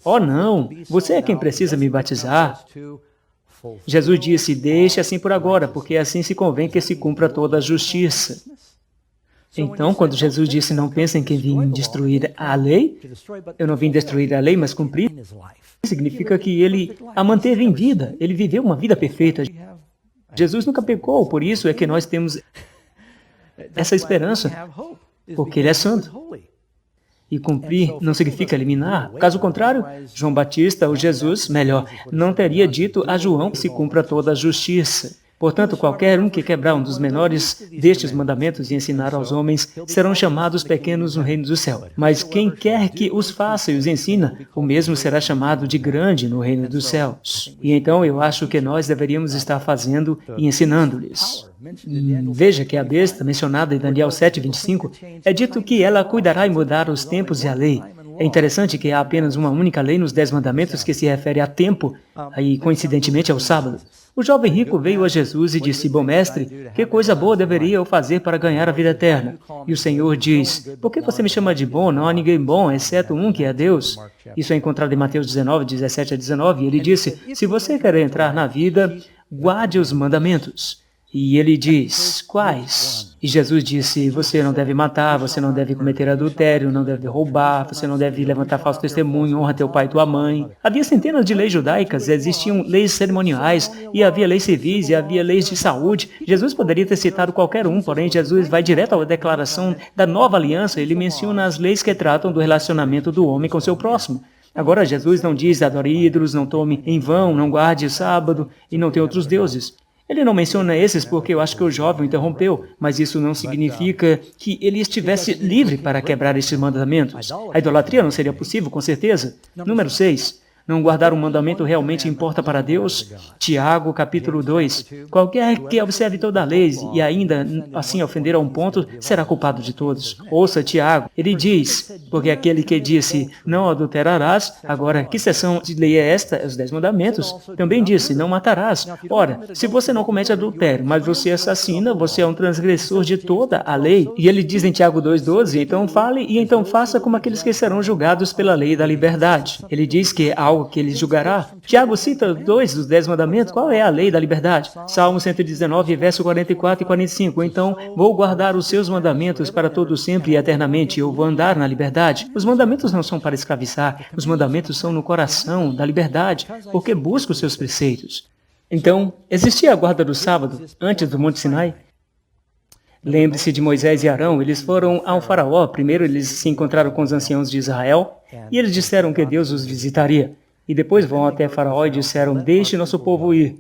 "Oh não, você é quem precisa me batizar." Jesus disse: "Deixe assim por agora, porque assim se convém que se cumpra toda a justiça." Então, quando Jesus disse: "Não pensem que vim destruir a lei," eu não vim destruir a lei, mas cumprir, significa que ele a manteve em vida, ele viveu uma vida perfeita. Jesus nunca pecou, por isso é que nós temos essa esperança, porque ele é santo. E cumprir não significa eliminar. Caso contrário, João Batista, ou Jesus, melhor, não teria dito a João que se cumpra toda a justiça. Portanto, qualquer um que quebrar um dos menores destes mandamentos e ensinar aos homens serão chamados pequenos no reino do céu. Mas quem quer que os faça e os ensina, o mesmo será chamado de grande no reino dos céus. E então eu acho que nós deveríamos estar fazendo e ensinando-lhes. Veja que a besta, mencionada em Daniel 7:25, é dito que ela cuidará em mudar os tempos e a lei. É interessante que há apenas uma única lei nos 10 mandamentos que se refere a tempo, e coincidentemente ao sábado. O jovem rico veio a Jesus e disse: "Bom mestre, que coisa boa deveria eu fazer para ganhar a vida eterna?" E o Senhor diz: "Por que você me chama de bom? Não há ninguém bom, exceto um que é Deus." Isso é encontrado em Mateus 19:17-19, e ele disse: "Se você quer entrar na vida, guarde os mandamentos." E ele diz: "Quais?" E Jesus disse: "Você não deve matar, você não deve cometer adultério, não deve roubar, você não deve levantar falso testemunho, honra teu pai e tua mãe." Havia centenas de leis judaicas, existiam leis cerimoniais, e havia leis civis, e havia leis de saúde. Jesus poderia ter citado qualquer um, porém Jesus vai direto à declaração da nova aliança. Ele menciona as leis que tratam do relacionamento do homem com seu próximo. Agora, Jesus não diz: "Adore ídolos, não tome em vão, não guarde o sábado, e não tenha outros deuses." Ele não menciona esses porque eu acho que o jovem interrompeu, mas isso não significa que ele estivesse livre para quebrar estes mandamentos. A idolatria não seria possível, com certeza. Número 6. Não guardar um mandamento realmente importa para Deus? Tiago, capítulo 2. Qualquer que observe toda a lei e ainda assim ofender a um ponto, será culpado de todos. Ouça Tiago, ele diz: "Porque aquele que disse, não adulterarás," agora, que seção de lei é esta? Os 10 mandamentos. Também disse, "Não matarás." Ora, se você não comete adultério, mas você assassina, você é um transgressor de toda a lei. E ele diz em Tiago 2:12, "Então fale e então faça como aqueles que serão julgados pela lei da liberdade." Ele diz que ao algo que ele julgará. Tiago cita 2 dos 10 mandamentos. Qual é a lei da liberdade? Salmo 119, verso 44 e 45. Então, vou guardar os seus mandamentos para todo sempre e eternamente. Eu vou andar na liberdade. Os mandamentos não são para escravizar. Os mandamentos são no coração da liberdade, porque busca os seus preceitos. Então, existia a guarda do sábado antes do Monte Sinai? Lembre-se de Moisés e Arão, eles foram ao faraó. Primeiro eles se encontraram com os anciãos de Israel e eles disseram que Deus os visitaria. E depois vão até faraó e disseram, deixe nosso povo ir.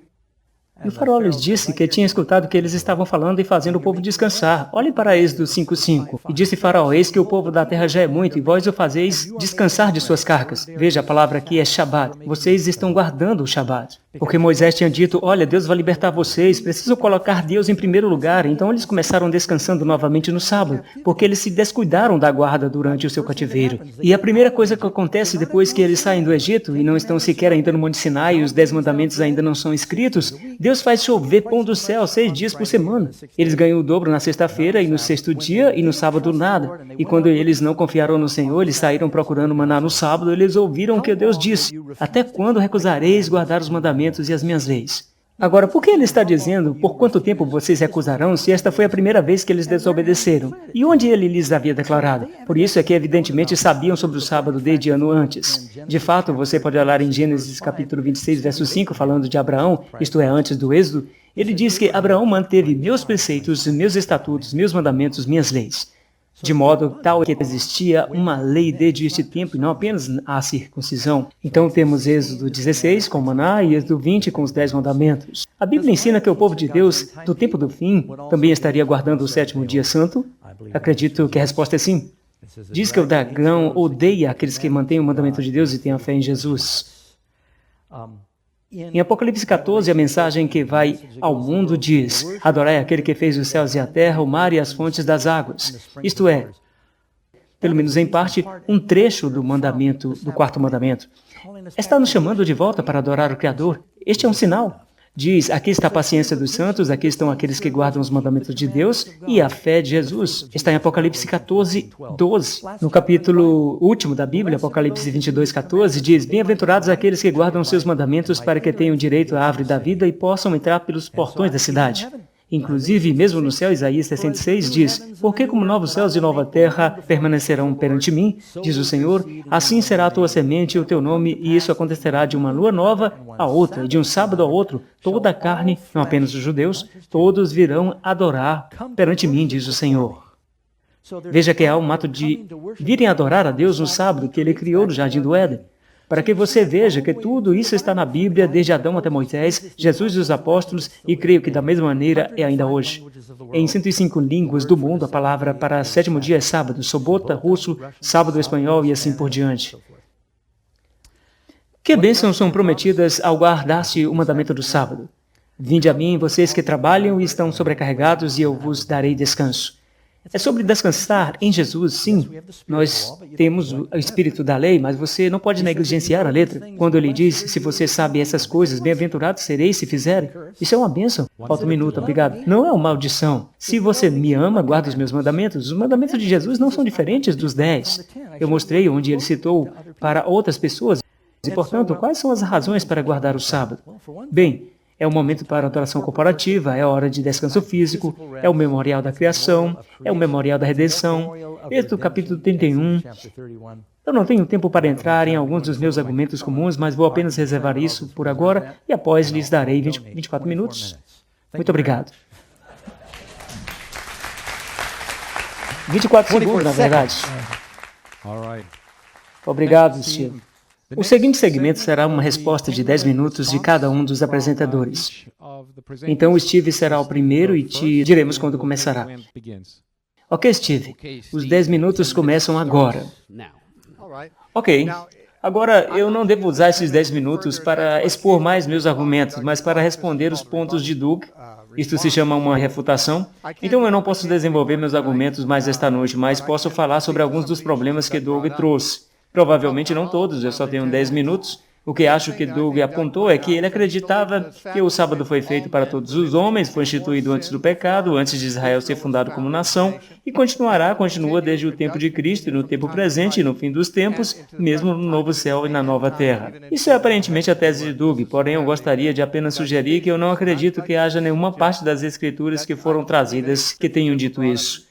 E o faraó lhes disse que tinha escutado que eles estavam falando e fazendo o povo descansar. Olhe para Êxodo 5:5. E disse faraó, eis que o povo da terra já é muito, e vós o fazeis descansar de suas cargas. Veja, a palavra aqui é Shabat. Vocês estão guardando o Shabat. Porque Moisés tinha dito, olha, Deus vai libertar vocês, precisam colocar Deus em primeiro lugar. Então eles começaram descansando novamente no sábado, porque eles se descuidaram da guarda durante o seu cativeiro. E a primeira coisa que acontece depois que eles saem do Egito, e não estão sequer ainda no Monte Sinai, e os 10 mandamentos ainda não são escritos, Deus faz chover pão do céu 6 dias por semana. Eles ganham o dobro na sexta-feira, e no sexto dia, e no sábado nada. E quando eles não confiaram no Senhor, eles saíram procurando maná no sábado, eles ouviram o que Deus disse, até quando recusareis guardar os mandamentos e as minhas leis? Agora, por que ele está dizendo, por quanto tempo vocês recusarão, se esta foi a primeira vez que eles desobedeceram? E onde ele lhes havia declarado? Por isso é que evidentemente sabiam sobre o sábado desde ano antes. De fato, você pode olhar em Gênesis capítulo 26, verso 5, falando de Abraão, isto é, antes do Êxodo, ele diz que Abraão manteve meus preceitos, meus estatutos, meus mandamentos, minhas leis. De modo tal que existia uma lei desde este tempo e não apenas a circuncisão. Então temos Êxodo 16 com maná e Êxodo 20 com os 10 mandamentos. A Bíblia ensina que o povo de Deus, do tempo do fim, também estaria guardando o 7º dia santo? Acredito que a resposta é sim. Diz que o dragão odeia aqueles que mantêm o mandamento de Deus e têm a fé em Jesus. Em Apocalipse 14, a mensagem que vai ao mundo diz, adorai aquele que fez os céus e a terra, o mar e as fontes das águas. Isto é, pelo menos em parte, um trecho do mandamento, do 4º mandamento. Está nos chamando de volta para adorar o Criador. Este é um sinal. Diz, aqui está a paciência dos santos, aqui estão aqueles que guardam os mandamentos de Deus e a fé de Jesus. Está em Apocalipse 14, 12. No capítulo último da Bíblia, Apocalipse 22, 14, diz, bem-aventurados aqueles que guardam seus mandamentos para que tenham direito à árvore da vida e possam entrar pelos portões da cidade. Inclusive, mesmo no céu, Isaías 66 diz, porque como novos céus e nova terra permanecerão perante mim, diz o Senhor, assim será a tua semente e o teu nome, e isso acontecerá de uma lua nova a outra, e de um sábado a outro, toda a carne, não apenas os judeus, todos virão adorar perante mim, diz o Senhor. Veja que há um ato de virem adorar a Deus no sábado que ele criou no Jardim do Éden. Para que você veja que tudo isso está na Bíblia, desde Adão até Moisés, Jesus e os apóstolos, e creio que da mesma maneira é ainda hoje. Em 105 línguas do mundo, a palavra para 7º dia é sábado, sobota, russo, sábado espanhol e assim por diante. Que bênçãos são prometidas ao guardar-se o mandamento do sábado? Vinde a mim, vocês que trabalham e estão sobrecarregados, e eu vos darei descanso. É sobre descansar em Jesus, sim. Nós temos o espírito da lei, mas você não pode negligenciar a letra. Quando ele diz, se você sabe essas coisas, bem-aventurados sereis se fizerem. Isso é uma bênção. Falta um minuto, obrigado. Não é uma maldição. Se você me ama, guarda os meus mandamentos. Os mandamentos de Jesus não são diferentes dos 10. Eu mostrei onde ele citou para outras pessoas. E, portanto, quais são as razões para guardar o sábado? Bem, é o momento para adoração corporativa, é a hora de descanso físico, é o memorial da criação, é o memorial da redenção. Êxodo capítulo 31. Eu não tenho tempo para entrar em alguns dos meus argumentos comuns, mas vou apenas reservar isso por agora e após lhes darei 24 minutos. Muito obrigado. 24 segundos, na verdade. Obrigado, Steve. O seguinte segmento será uma resposta de 10 minutos de cada um dos apresentadores. Então, o Steve será o primeiro e te diremos quando começará. Ok, Steve. Os 10 minutos começam agora. Ok. Agora, eu não devo usar esses 10 minutos para expor mais meus argumentos, mas para responder os pontos de Doug. Isto se chama uma refutação. Então, eu não posso desenvolver meus argumentos mais esta noite, mas posso falar sobre alguns dos problemas que Doug trouxe. Provavelmente não todos, eu só tenho 10 minutos, O que acho que Doug apontou é que ele acreditava que o sábado foi feito para todos os homens, foi instituído antes do pecado, antes de Israel ser fundado como nação, e continua desde o tempo de Cristo, e no tempo presente e no fim dos tempos, mesmo no novo céu e na nova terra. Isso é aparentemente a tese de Doug, porém eu gostaria de apenas sugerir que eu não acredito que haja nenhuma parte das Escrituras que foram trazidas que tenham dito isso.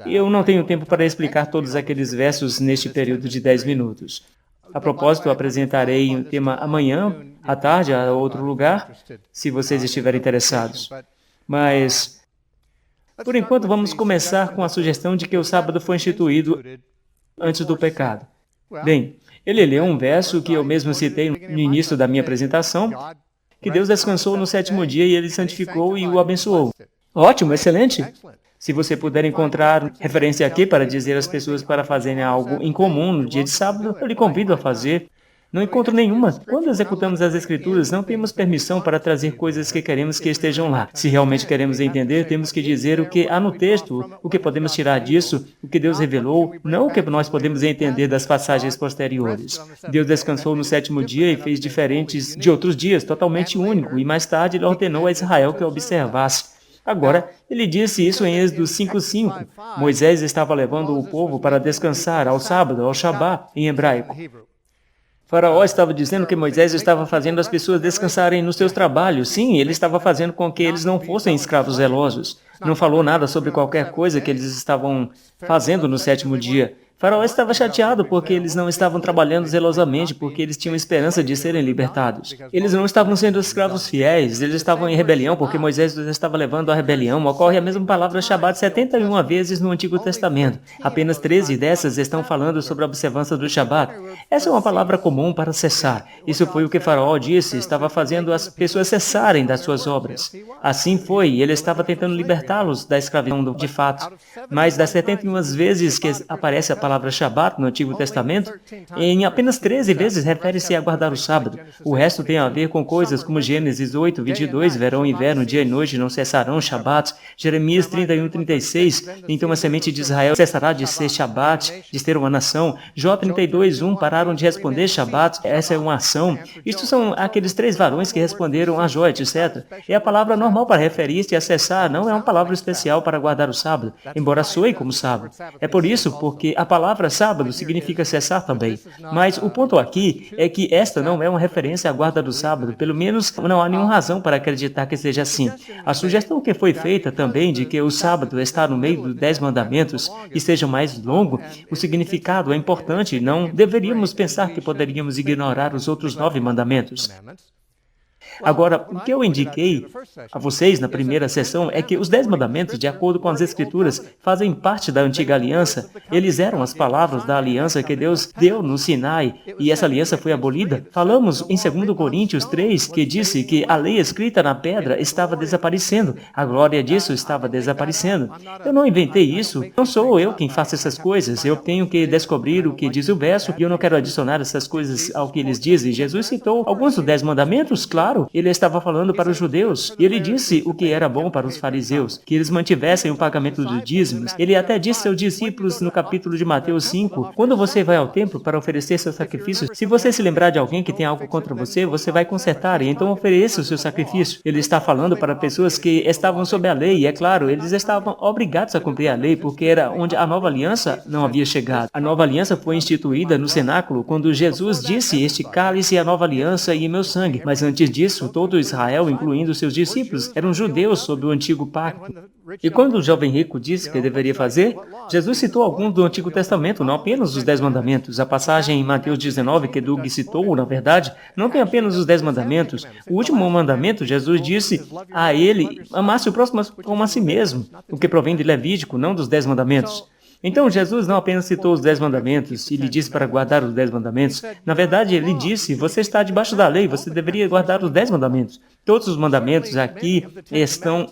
Eu não tenho tempo para explicar todos aqueles versos neste período de 10 minutos. A propósito, apresentarei o tema amanhã, à tarde, a outro lugar, se vocês estiverem interessados. Mas, por enquanto, vamos começar com a sugestão de que o sábado foi instituído antes do pecado. Bem, ele leu um verso que eu mesmo citei no início da minha apresentação, que Deus descansou no sétimo dia e ele santificou e o abençoou. Ótimo, excelente! Se você puder encontrar referência aqui para dizer às pessoas para fazerem algo em comum no dia de sábado, eu lhe convido a fazer. Não encontro nenhuma. Quando executamos as Escrituras, não temos permissão para trazer coisas que queremos que estejam lá. Se realmente queremos entender, temos que dizer o que há no texto, o que podemos tirar disso, o que Deus revelou, não o que nós podemos entender das passagens posteriores. Deus descansou no sétimo dia e fez diferentes de outros dias, totalmente único, e mais tarde ele ordenou a Israel que o observasse. Agora, ele disse isso em Êxodo 5:5. Moisés estava levando o povo para descansar ao sábado, ao Shabá, em hebraico. Faraó estava dizendo que Moisés estava fazendo as pessoas descansarem nos seus trabalhos. Sim, ele estava fazendo com que eles não fossem escravos zelosos. Não falou nada sobre qualquer coisa que eles estavam fazendo no sétimo dia. Faraó estava chateado porque eles não estavam trabalhando zelosamente, porque eles tinham esperança de serem libertados. Eles não estavam sendo escravos fiéis, eles estavam em rebelião porque Moisés os estava levando à rebelião. Ocorre a mesma palavra Shabat 71 vezes no Antigo Testamento. Apenas 13 dessas estão falando sobre a observância do Shabat. Essa é uma palavra comum para cessar. Isso foi o que Faraó disse, estava fazendo as pessoas cessarem das suas obras. Assim foi, ele estava tentando libertá-los da escravidão de fato. Mas das 71 vezes que aparece a palavra Shabat no Antigo Testamento, em apenas 13 vezes refere-se a guardar o sábado. O resto tem a ver com coisas como Gênesis 8:22, verão e inverno, dia e noite não cessarão Shabbat. Jeremias 31:36, então a semente de Israel cessará de ser Shabat, de ser uma nação. Jó 32:1, pararam de responder Shabat, essa é uma ação. Isto são aqueles 3 varões que responderam a Jó, etc. É a palavra normal para referir-se a cessar, não é uma palavra especial para guardar o sábado, embora soe como sábado. É por isso, porque a palavra sábado significa cessar também. Mas o ponto aqui é que esta não é uma referência à guarda do sábado, pelo menos não há nenhuma razão para acreditar que seja assim. A sugestão que foi feita também de que o sábado está no meio dos 10 mandamentos e seja mais longo, o significado é importante, não deveríamos pensar que poderíamos ignorar os outros 9 mandamentos. Agora, o que eu indiquei a vocês na primeira sessão é que os 10 mandamentos, de acordo com as Escrituras, fazem parte da antiga aliança. Eles eram as palavras da aliança que Deus deu no Sinai, e essa aliança foi abolida. Falamos em 2 Coríntios 3, que disse que a lei escrita na pedra estava desaparecendo. A glória disso estava desaparecendo. Eu não inventei isso. Não sou eu quem faça essas coisas. Eu tenho que descobrir o que diz o verso, e eu não quero adicionar essas coisas ao que eles dizem. Jesus citou alguns dos 10 mandamentos, claro. Ele estava falando para os judeus, e ele disse o que era bom para os fariseus, que eles mantivessem o pagamento dos dízimos. Ele até disse aos discípulos no capítulo de Mateus 5, quando você vai ao templo para oferecer seus sacrifícios, se você se lembrar de alguém que tem algo contra você, você vai consertar, e então ofereça o seu sacrifício. Ele está falando para pessoas que estavam sob a lei, e é claro, eles estavam obrigados a cumprir a lei, porque era onde a nova aliança não havia chegado. A nova aliança foi instituída no cenáculo quando Jesus disse, este cálice é a nova aliança e meu sangue. Mas antes disso, todo Israel, incluindo seus discípulos, eram judeus sob o antigo pacto. E quando o jovem rico disse que deveria fazer, Jesus citou alguns do Antigo Testamento, não apenas os 10 mandamentos. A passagem em Mateus 19, que Doug citou, na verdade, não tem apenas os 10 mandamentos. O último mandamento, Jesus disse a ele, amasse o próximo como a si mesmo, o que provém de Levítico, não dos 10 mandamentos. Então, Jesus não apenas citou os 10 mandamentos e lhe disse para guardar os 10 mandamentos. Na verdade, ele disse, você está debaixo da lei, você deveria guardar os 10 mandamentos. Todos os mandamentos aqui estão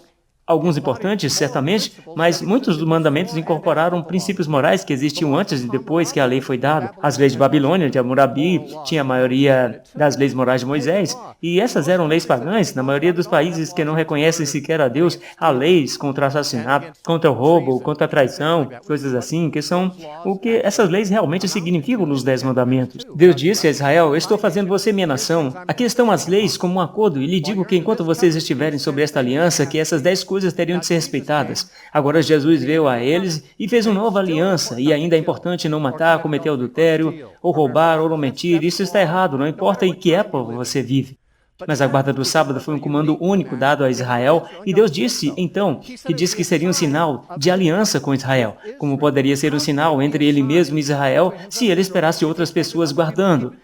alguns importantes, certamente, mas muitos dos mandamentos incorporaram princípios morais que existiam antes e depois que a lei foi dada. As leis de Babilônia, de Hammurabi, tinha a maioria das leis morais de Moisés, e essas eram leis pagãs. Na maioria dos países que não reconhecem sequer a Deus, há leis contra o assassinato, contra o roubo, contra a traição, coisas assim, que são o que essas leis realmente significam nos 10 mandamentos. Deus disse a Israel: eu estou fazendo você minha nação. Aqui estão as leis como um acordo, e lhe digo que enquanto vocês estiverem sobre esta aliança, que essas 10 coisas teriam de ser respeitadas. Agora Jesus veio a eles e fez uma nova aliança, e ainda é importante não matar, cometer adultério, ou roubar, ou não mentir. Isso está errado, não importa em que época você vive. Mas a guarda do sábado foi um comando único dado a Israel, e Deus disse, então, que seria um sinal de aliança com Israel, como poderia ser um sinal entre ele mesmo e Israel se ele esperasse outras pessoas guardando.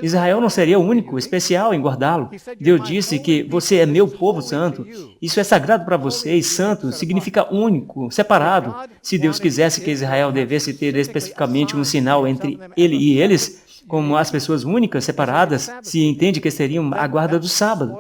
Israel não seria o único, especial em guardá-lo. Deus disse que você é meu povo santo. Isso é sagrado para vocês. Santo significa único, separado. Se Deus quisesse que Israel devesse ter especificamente um sinal entre ele e eles, como as pessoas únicas, separadas, se entende que seriam a guarda do sábado.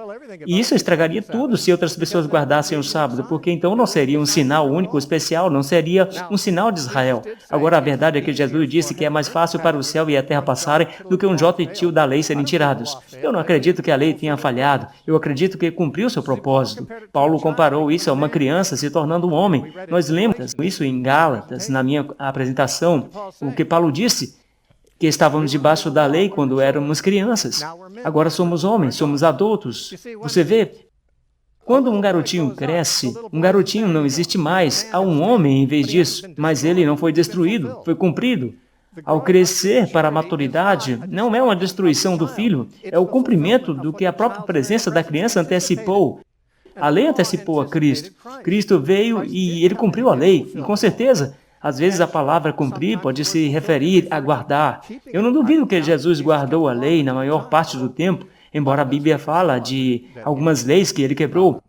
E isso estragaria tudo se outras pessoas guardassem o sábado, porque então não seria um sinal único, especial, não seria um sinal de Israel. Agora, a verdade é que Jesus disse que é mais fácil para o céu e a terra passarem do que um jota e tio da lei serem tirados. Eu não acredito que a lei tenha falhado, eu acredito que cumpriu seu propósito. Paulo comparou isso a uma criança se tornando um homem. Nós lemos isso em Gálatas, na minha apresentação, o que Paulo disse, que estávamos debaixo da lei quando éramos crianças. Agora somos homens, somos adultos. Você vê, quando um garotinho cresce, um garotinho não existe mais, há um homem em vez disso, mas ele não foi destruído, foi cumprido. Ao crescer para a maturidade, não é uma destruição do filho, é o cumprimento do que a própria presença da criança antecipou. A lei antecipou a Cristo. Cristo veio e ele cumpriu a lei, e com certeza, às vezes a palavra cumprir pode se referir a guardar. Eu não duvido que Jesus guardou a lei na maior parte do tempo, embora a Bíblia fala de algumas leis que ele quebrou.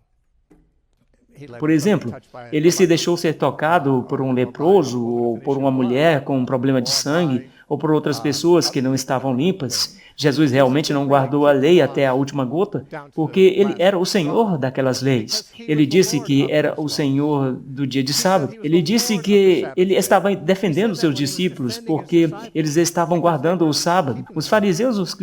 Por exemplo, ele se deixou ser tocado por um leproso, ou por uma mulher com um problema de sangue, ou por outras pessoas que não estavam limpas. Jesus realmente não guardou a lei até a última gota, porque ele era o Senhor daquelas leis. Ele disse que era o Senhor do dia de sábado. Ele disse que ele estava defendendo seus discípulos porque eles estavam guardando o sábado. Os fariseus os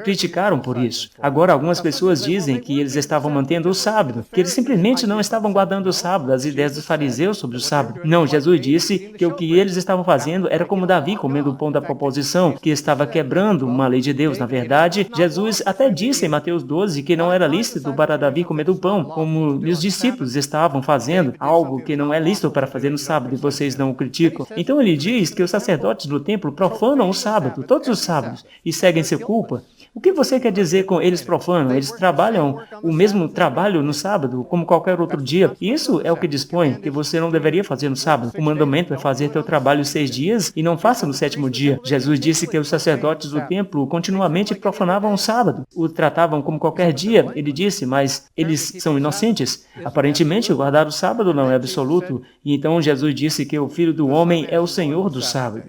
criticaram por isso. Agora, algumas pessoas dizem que eles estavam mantendo o sábado, que eles simplesmente não estavam guardando o sábado, as ideias dos fariseus sobre o sábado. Não, Jesus disse que o que eles estavam fazendo era como Davi comendo o pão da proposição, que estava quebrando uma lei de Deus. Na verdade, Jesus até disse em Mateus 12 que não era lícito para Davi comer do pão, como os discípulos estavam fazendo, algo que não é lícito para fazer no sábado e vocês não o criticam. Então ele diz que os sacerdotes do templo profanam o sábado, todos os sábados, e seguem sua culpa. O que você quer dizer com eles profanam? Eles trabalham o mesmo trabalho no sábado, como qualquer outro dia. Isso é o que dispõe, que você não deveria fazer no sábado. O mandamento é fazer teu trabalho 6 dias e não faça no 7º dia. Jesus disse que os sacerdotes do templo continuamente profanavam o sábado. O tratavam como qualquer dia, ele disse, mas eles são inocentes. Aparentemente, guardar o sábado não é absoluto. E então Jesus disse que o Filho do Homem é o Senhor do sábado.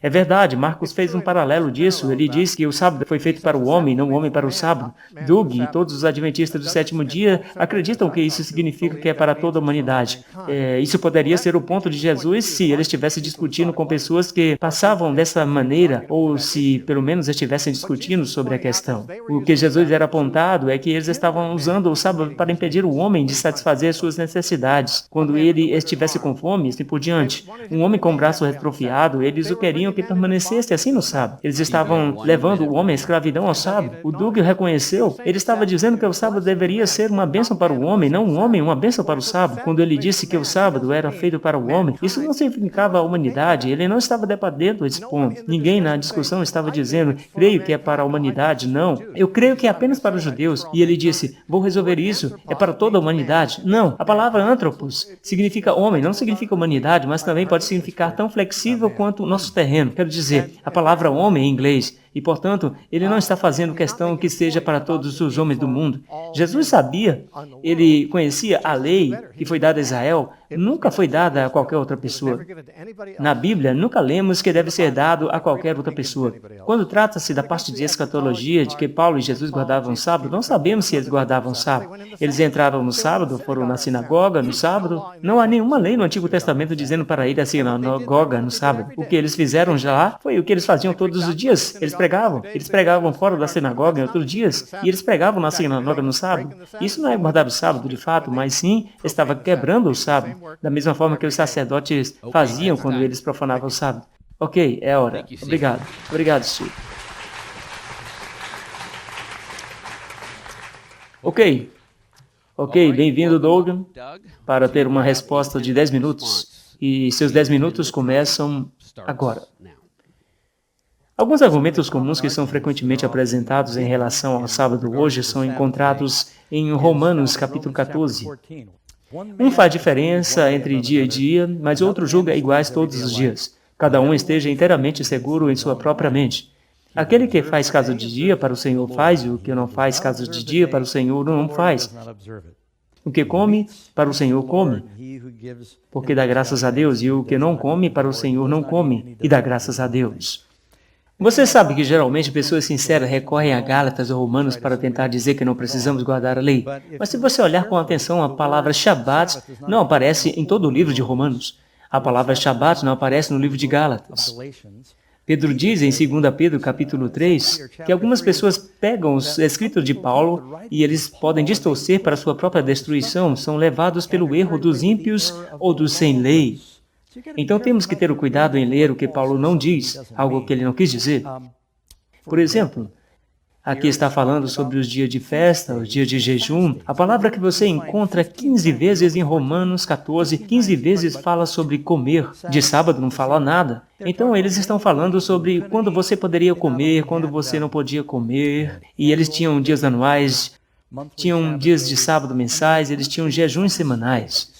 É verdade, Marcos fez um paralelo disso. Ele diz que o sábado foi feito para o homem, não o homem para o sábado. Doug e todos os adventistas do 7º dia acreditam que isso significa que é para toda a humanidade. Isso poderia ser o ponto de Jesus se ele estivesse discutindo com pessoas que passavam dessa maneira, ou se pelo menos estivessem discutindo sobre a questão. O que Jesus era apontado é que eles estavam usando o sábado para impedir o homem de satisfazer suas necessidades. Quando ele estivesse com fome, assim por diante. Um homem com o braço retrofiado, eles o queriam que permanecesse assim no sábado. Eles estavam levando o homem à escravidão ao sábado. O Doug reconheceu, ele estava dizendo que o sábado deveria ser uma bênção para o homem, não um homem, uma bênção para o sábado. Quando ele disse que o sábado era feito para o homem, isso não significava a humanidade, ele não estava debatendo esse ponto. Ninguém na discussão estava dizendo, creio que é para a humanidade, não. Eu creio que é apenas para os judeus. E ele disse, vou resolver isso, é para toda a humanidade. Não, a palavra antropos significa homem, não significa humanidade, mas também pode significar tão flexível quanto o nosso terreno. Quero dizer, a palavra homem em inglês, E, portanto, ele não está fazendo questão que seja para todos os homens do mundo. Jesus sabia, ele conhecia a lei que foi dada a Israel, nunca foi dada a qualquer outra pessoa. Na Bíblia, nunca lemos que deve ser dado a qualquer outra pessoa. Quando trata-se da parte de escatologia, de que Paulo e Jesus guardavam o sábado, não sabemos se eles guardavam o sábado. Eles entraram no sábado, foram na sinagoga no sábado. Não há nenhuma lei no Antigo Testamento dizendo para ir à sinagoga no sábado. O que eles fizeram já foi o que eles faziam todos os dias. Eles pregavam fora da sinagoga em outros dias, e eles pregavam na sinagoga no sábado. Isso não é guardar o sábado de fato, mas sim estava quebrando o sábado, da mesma forma que os sacerdotes faziam quando eles profanavam o sábado. Ok, é hora. Obrigado. Obrigado, Steve. Ok, bem-vindo, Doug, para ter uma resposta de 10 minutos. E seus 10 minutos começam agora. Alguns argumentos comuns que são frequentemente apresentados em relação ao sábado hoje são encontrados em Romanos capítulo 14. Um faz diferença entre dia e dia, mas outro julga iguais todos os dias. Cada um esteja inteiramente seguro em sua própria mente. Aquele que faz caso de dia para o Senhor faz, e o que não faz caso de dia para o Senhor não faz. O que come, para o Senhor come, porque dá graças a Deus, e o que não come, para o Senhor não come, e dá graças a Deus. Você sabe que geralmente pessoas sinceras recorrem a Gálatas ou Romanos para tentar dizer que não precisamos guardar a lei. Mas se você olhar com atenção, a palavra Shabat não aparece em todo o livro de Romanos. A palavra Shabat não aparece no livro de Gálatas. Pedro diz em 2 Pedro capítulo 3 que algumas pessoas pegam os escritos de Paulo e eles podem distorcer para sua própria destruição, são levados pelo erro dos ímpios ou dos sem lei. Então temos que ter o cuidado em ler o que Paulo não diz, algo que ele não quis dizer. Por exemplo, aqui está falando sobre os dias de festa, os dias de jejum. A palavra que você encontra 15 vezes em Romanos 14, 15 vezes fala sobre comer. De sábado não fala nada. Então eles estão falando sobre quando você poderia comer, quando você não podia comer. E eles tinham dias anuais, tinham dias de sábado mensais, eles tinham jejuns semanais.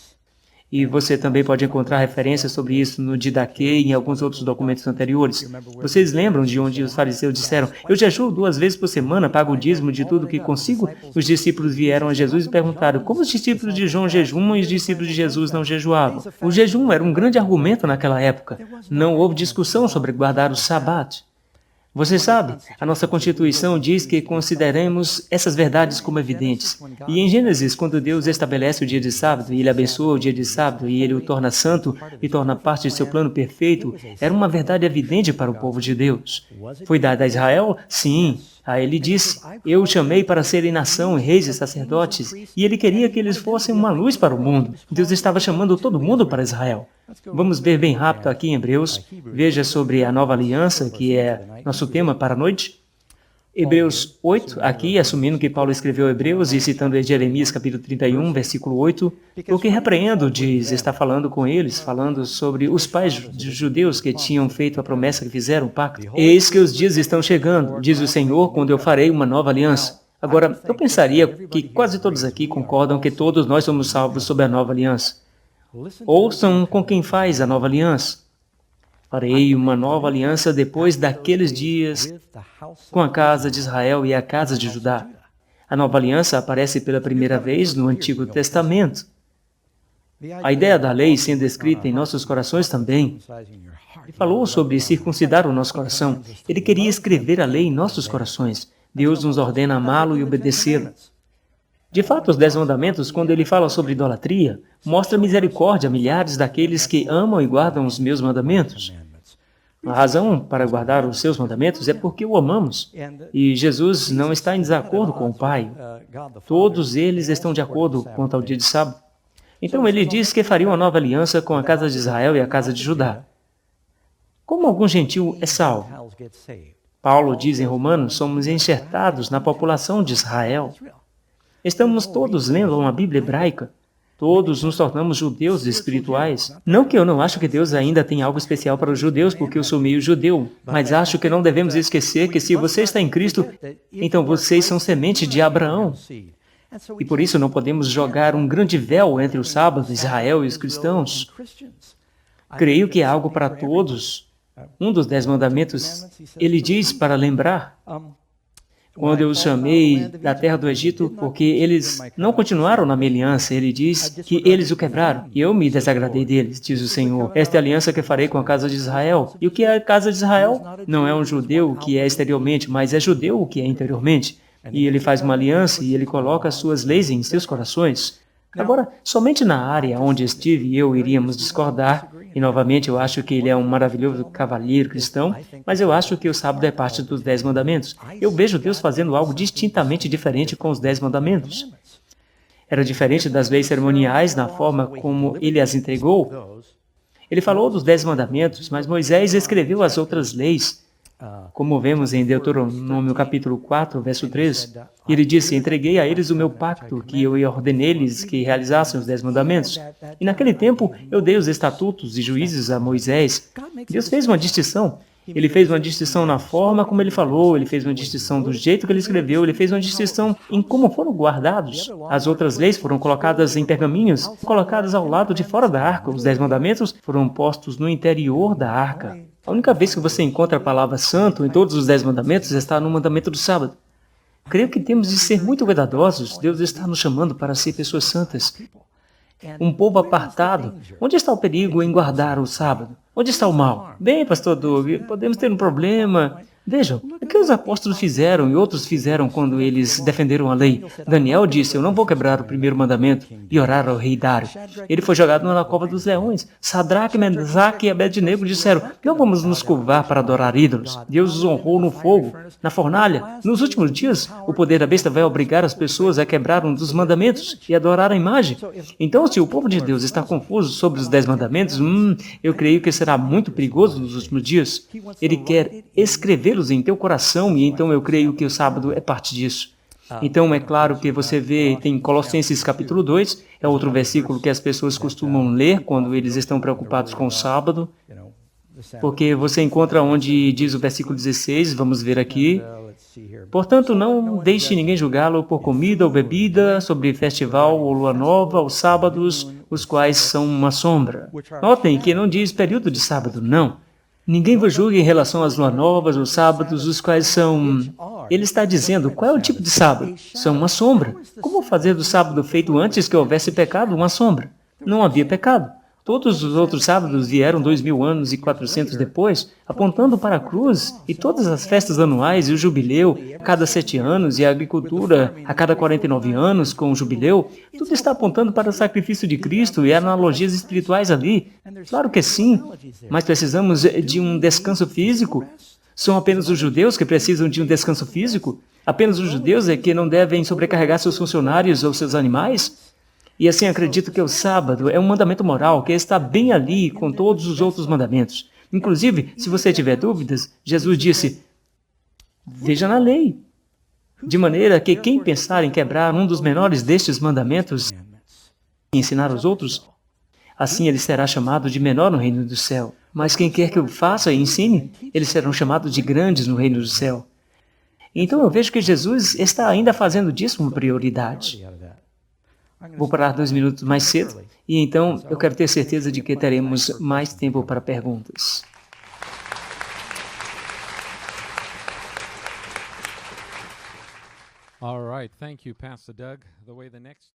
E você também pode encontrar referências sobre isso no Didaquê e em alguns outros documentos anteriores. Vocês lembram de onde os fariseus disseram, eu jejuo 2 vezes por semana, pago o dízimo de tudo que consigo? Os discípulos vieram a Jesus e perguntaram, como os discípulos de João jejumam e os discípulos de Jesus não jejuavam? O jejum era um grande argumento naquela época. Não houve discussão sobre guardar o sábado. Você sabe, a nossa Constituição diz que consideremos essas verdades como evidentes. E em Gênesis, quando Deus estabelece o dia de sábado, e Ele abençoa o dia de sábado, e Ele o torna santo, e torna parte de seu plano perfeito, era uma verdade evidente para o povo de Deus. Foi dada a Israel? Sim. Aí ele disse, eu o chamei para serem nação, reis e sacerdotes, e ele queria que eles fossem uma luz para o mundo. Deus estava chamando todo mundo para Israel. Vamos ver bem rápido aqui em Hebreus. Veja sobre a nova aliança, que é nosso tema para a noite. Hebreus 8, aqui, assumindo que Paulo escreveu Hebreus e citando Jeremias capítulo 31, versículo 8, porque repreendo, diz, está falando com eles, falando sobre os pais judeus que tinham feito a promessa, que fizeram o pacto. Eis que os dias estão chegando, diz o Senhor, quando eu farei uma nova aliança. Agora, eu pensaria que quase todos aqui concordam que todos nós somos salvos sob a nova aliança. Ouçam com quem faz a nova aliança. Farei uma nova aliança depois daqueles dias com a casa de Israel e a casa de Judá. A nova aliança aparece pela primeira vez no Antigo Testamento. A ideia da lei sendo escrita em nossos corações também. Ele falou sobre circuncidar o nosso coração. Ele queria escrever a lei em nossos corações. Deus nos ordena amá-lo e obedecê-lo. De fato, os 10 mandamentos, quando ele fala sobre idolatria, mostra misericórdia a milhares daqueles que amam e guardam os meus mandamentos. A razão para guardar os seus mandamentos é porque o amamos. E Jesus não está em desacordo com o Pai. Todos eles estão de acordo quanto ao dia de sábado. Então ele diz que faria uma nova aliança com a casa de Israel e a casa de Judá. Como algum gentil é salvo? Paulo diz em Romanos, somos enxertados na população de Israel. Estamos todos lendo uma Bíblia hebraica. Todos nos tornamos judeus espirituais. Não que eu não acho que Deus ainda tem algo especial para os judeus, porque eu sou meio judeu, mas acho que não devemos esquecer que se você está em Cristo, então vocês são semente de Abraão. E por isso não podemos jogar um grande véu entre o sábado, Israel e os cristãos. Creio que é algo para todos. Um dos 10 mandamentos, ele diz para lembrar, quando eu os chamei da terra do Egito, porque eles não continuaram na minha aliança, ele diz que eles o quebraram, e eu me desagradei deles, diz o Senhor. Esta é a aliança que farei com a casa de Israel. E o que é a casa de Israel? Não é um judeu que é exteriormente, mas é judeu o que é interiormente. E ele faz uma aliança e ele coloca as suas leis em seus corações. Agora, somente na área onde estive e eu iríamos discordar, e novamente eu acho que ele é um maravilhoso cavalheiro cristão, mas eu acho que o sábado é parte dos 10 mandamentos. Eu vejo Deus fazendo algo distintamente diferente com os 10 mandamentos. Era diferente das leis cerimoniais na forma como ele as entregou. Ele falou dos 10 mandamentos, mas Moisés escreveu as outras leis. Como vemos em Deuteronômio capítulo 4, verso 3, ele disse, entreguei a eles o meu pacto, que eu ordenei-lhes que realizassem os 10 mandamentos. E naquele tempo eu dei os estatutos e juízes a Moisés. Deus fez uma distinção. Ele fez uma distinção na forma como ele falou, ele fez uma distinção do jeito que ele escreveu, ele fez uma distinção em como foram guardados. As outras leis foram colocadas em pergaminhos, colocadas ao lado de fora da arca. Os 10 mandamentos foram postos no interior da arca. A única vez que você encontra a palavra santo em todos os 10 mandamentos está no mandamento do sábado. Creio que temos de ser muito cuidadosos. Deus está nos chamando para ser pessoas santas. Um povo apartado. Onde está o perigo em guardar o sábado? Onde está o mal? Bem, pastor Doug, podemos ter um problema. Vejam, o que os apóstolos fizeram e outros fizeram quando eles defenderam a lei. Daniel disse, eu não vou quebrar o primeiro mandamento e orar ao rei Dário. Ele foi jogado na cova dos leões. Sadraque, Mesaque e Abednego disseram, não vamos nos curvar para adorar ídolos. Deus os honrou no fogo, na fornalha. Nos últimos dias, o poder da besta vai obrigar as pessoas a quebrar um dos mandamentos e adorar a imagem. Então, se o povo de Deus está confuso sobre os 10 mandamentos, eu creio que será muito perigoso nos últimos dias. Ele quer escrever em teu coração, e então eu creio que o sábado é parte disso. Então é claro que você vê, tem Colossenses capítulo 2, é outro versículo que as pessoas costumam ler quando eles estão preocupados com o sábado, porque você encontra onde diz o versículo 16, vamos ver aqui, portanto não deixe ninguém julgá-lo por comida ou bebida, sobre festival ou lua nova, ou sábados, os quais são uma sombra. Notem que não diz período de sábado, não. Ninguém vos julgue em relação às luas novas, os sábados, os quais são... Ele está dizendo, qual é o tipo de sábado? São uma sombra. Como fazer do sábado feito antes que houvesse pecado uma sombra? Não havia pecado. Todos os outros sábados vieram 2.000 anos e 400 depois, apontando para a cruz, e todas as festas anuais e o jubileu, a cada 7 anos, e a agricultura a cada 49 anos com o jubileu, tudo está apontando para o sacrifício de Cristo e analogias espirituais ali. Claro que sim, mas precisamos de um descanso físico. São apenas os judeus que precisam de um descanso físico? Apenas os judeus é que não devem sobrecarregar seus funcionários ou seus animais? E assim acredito que o sábado é um mandamento moral que está bem ali com todos os outros mandamentos. Inclusive, se você tiver dúvidas, Jesus disse, veja na lei. De maneira que quem pensar em quebrar um dos menores destes mandamentos e ensinar aos outros, assim ele será chamado de menor no reino do céu. Mas quem quer que o faça e ensine, eles serão chamados de grandes no reino do céu. Então eu vejo que Jesus está ainda fazendo disso uma prioridade. Vou parar 2 minutos mais cedo, e então eu quero ter certeza de que teremos mais tempo para perguntas. All right, thank you, Pastor Doug. The way the next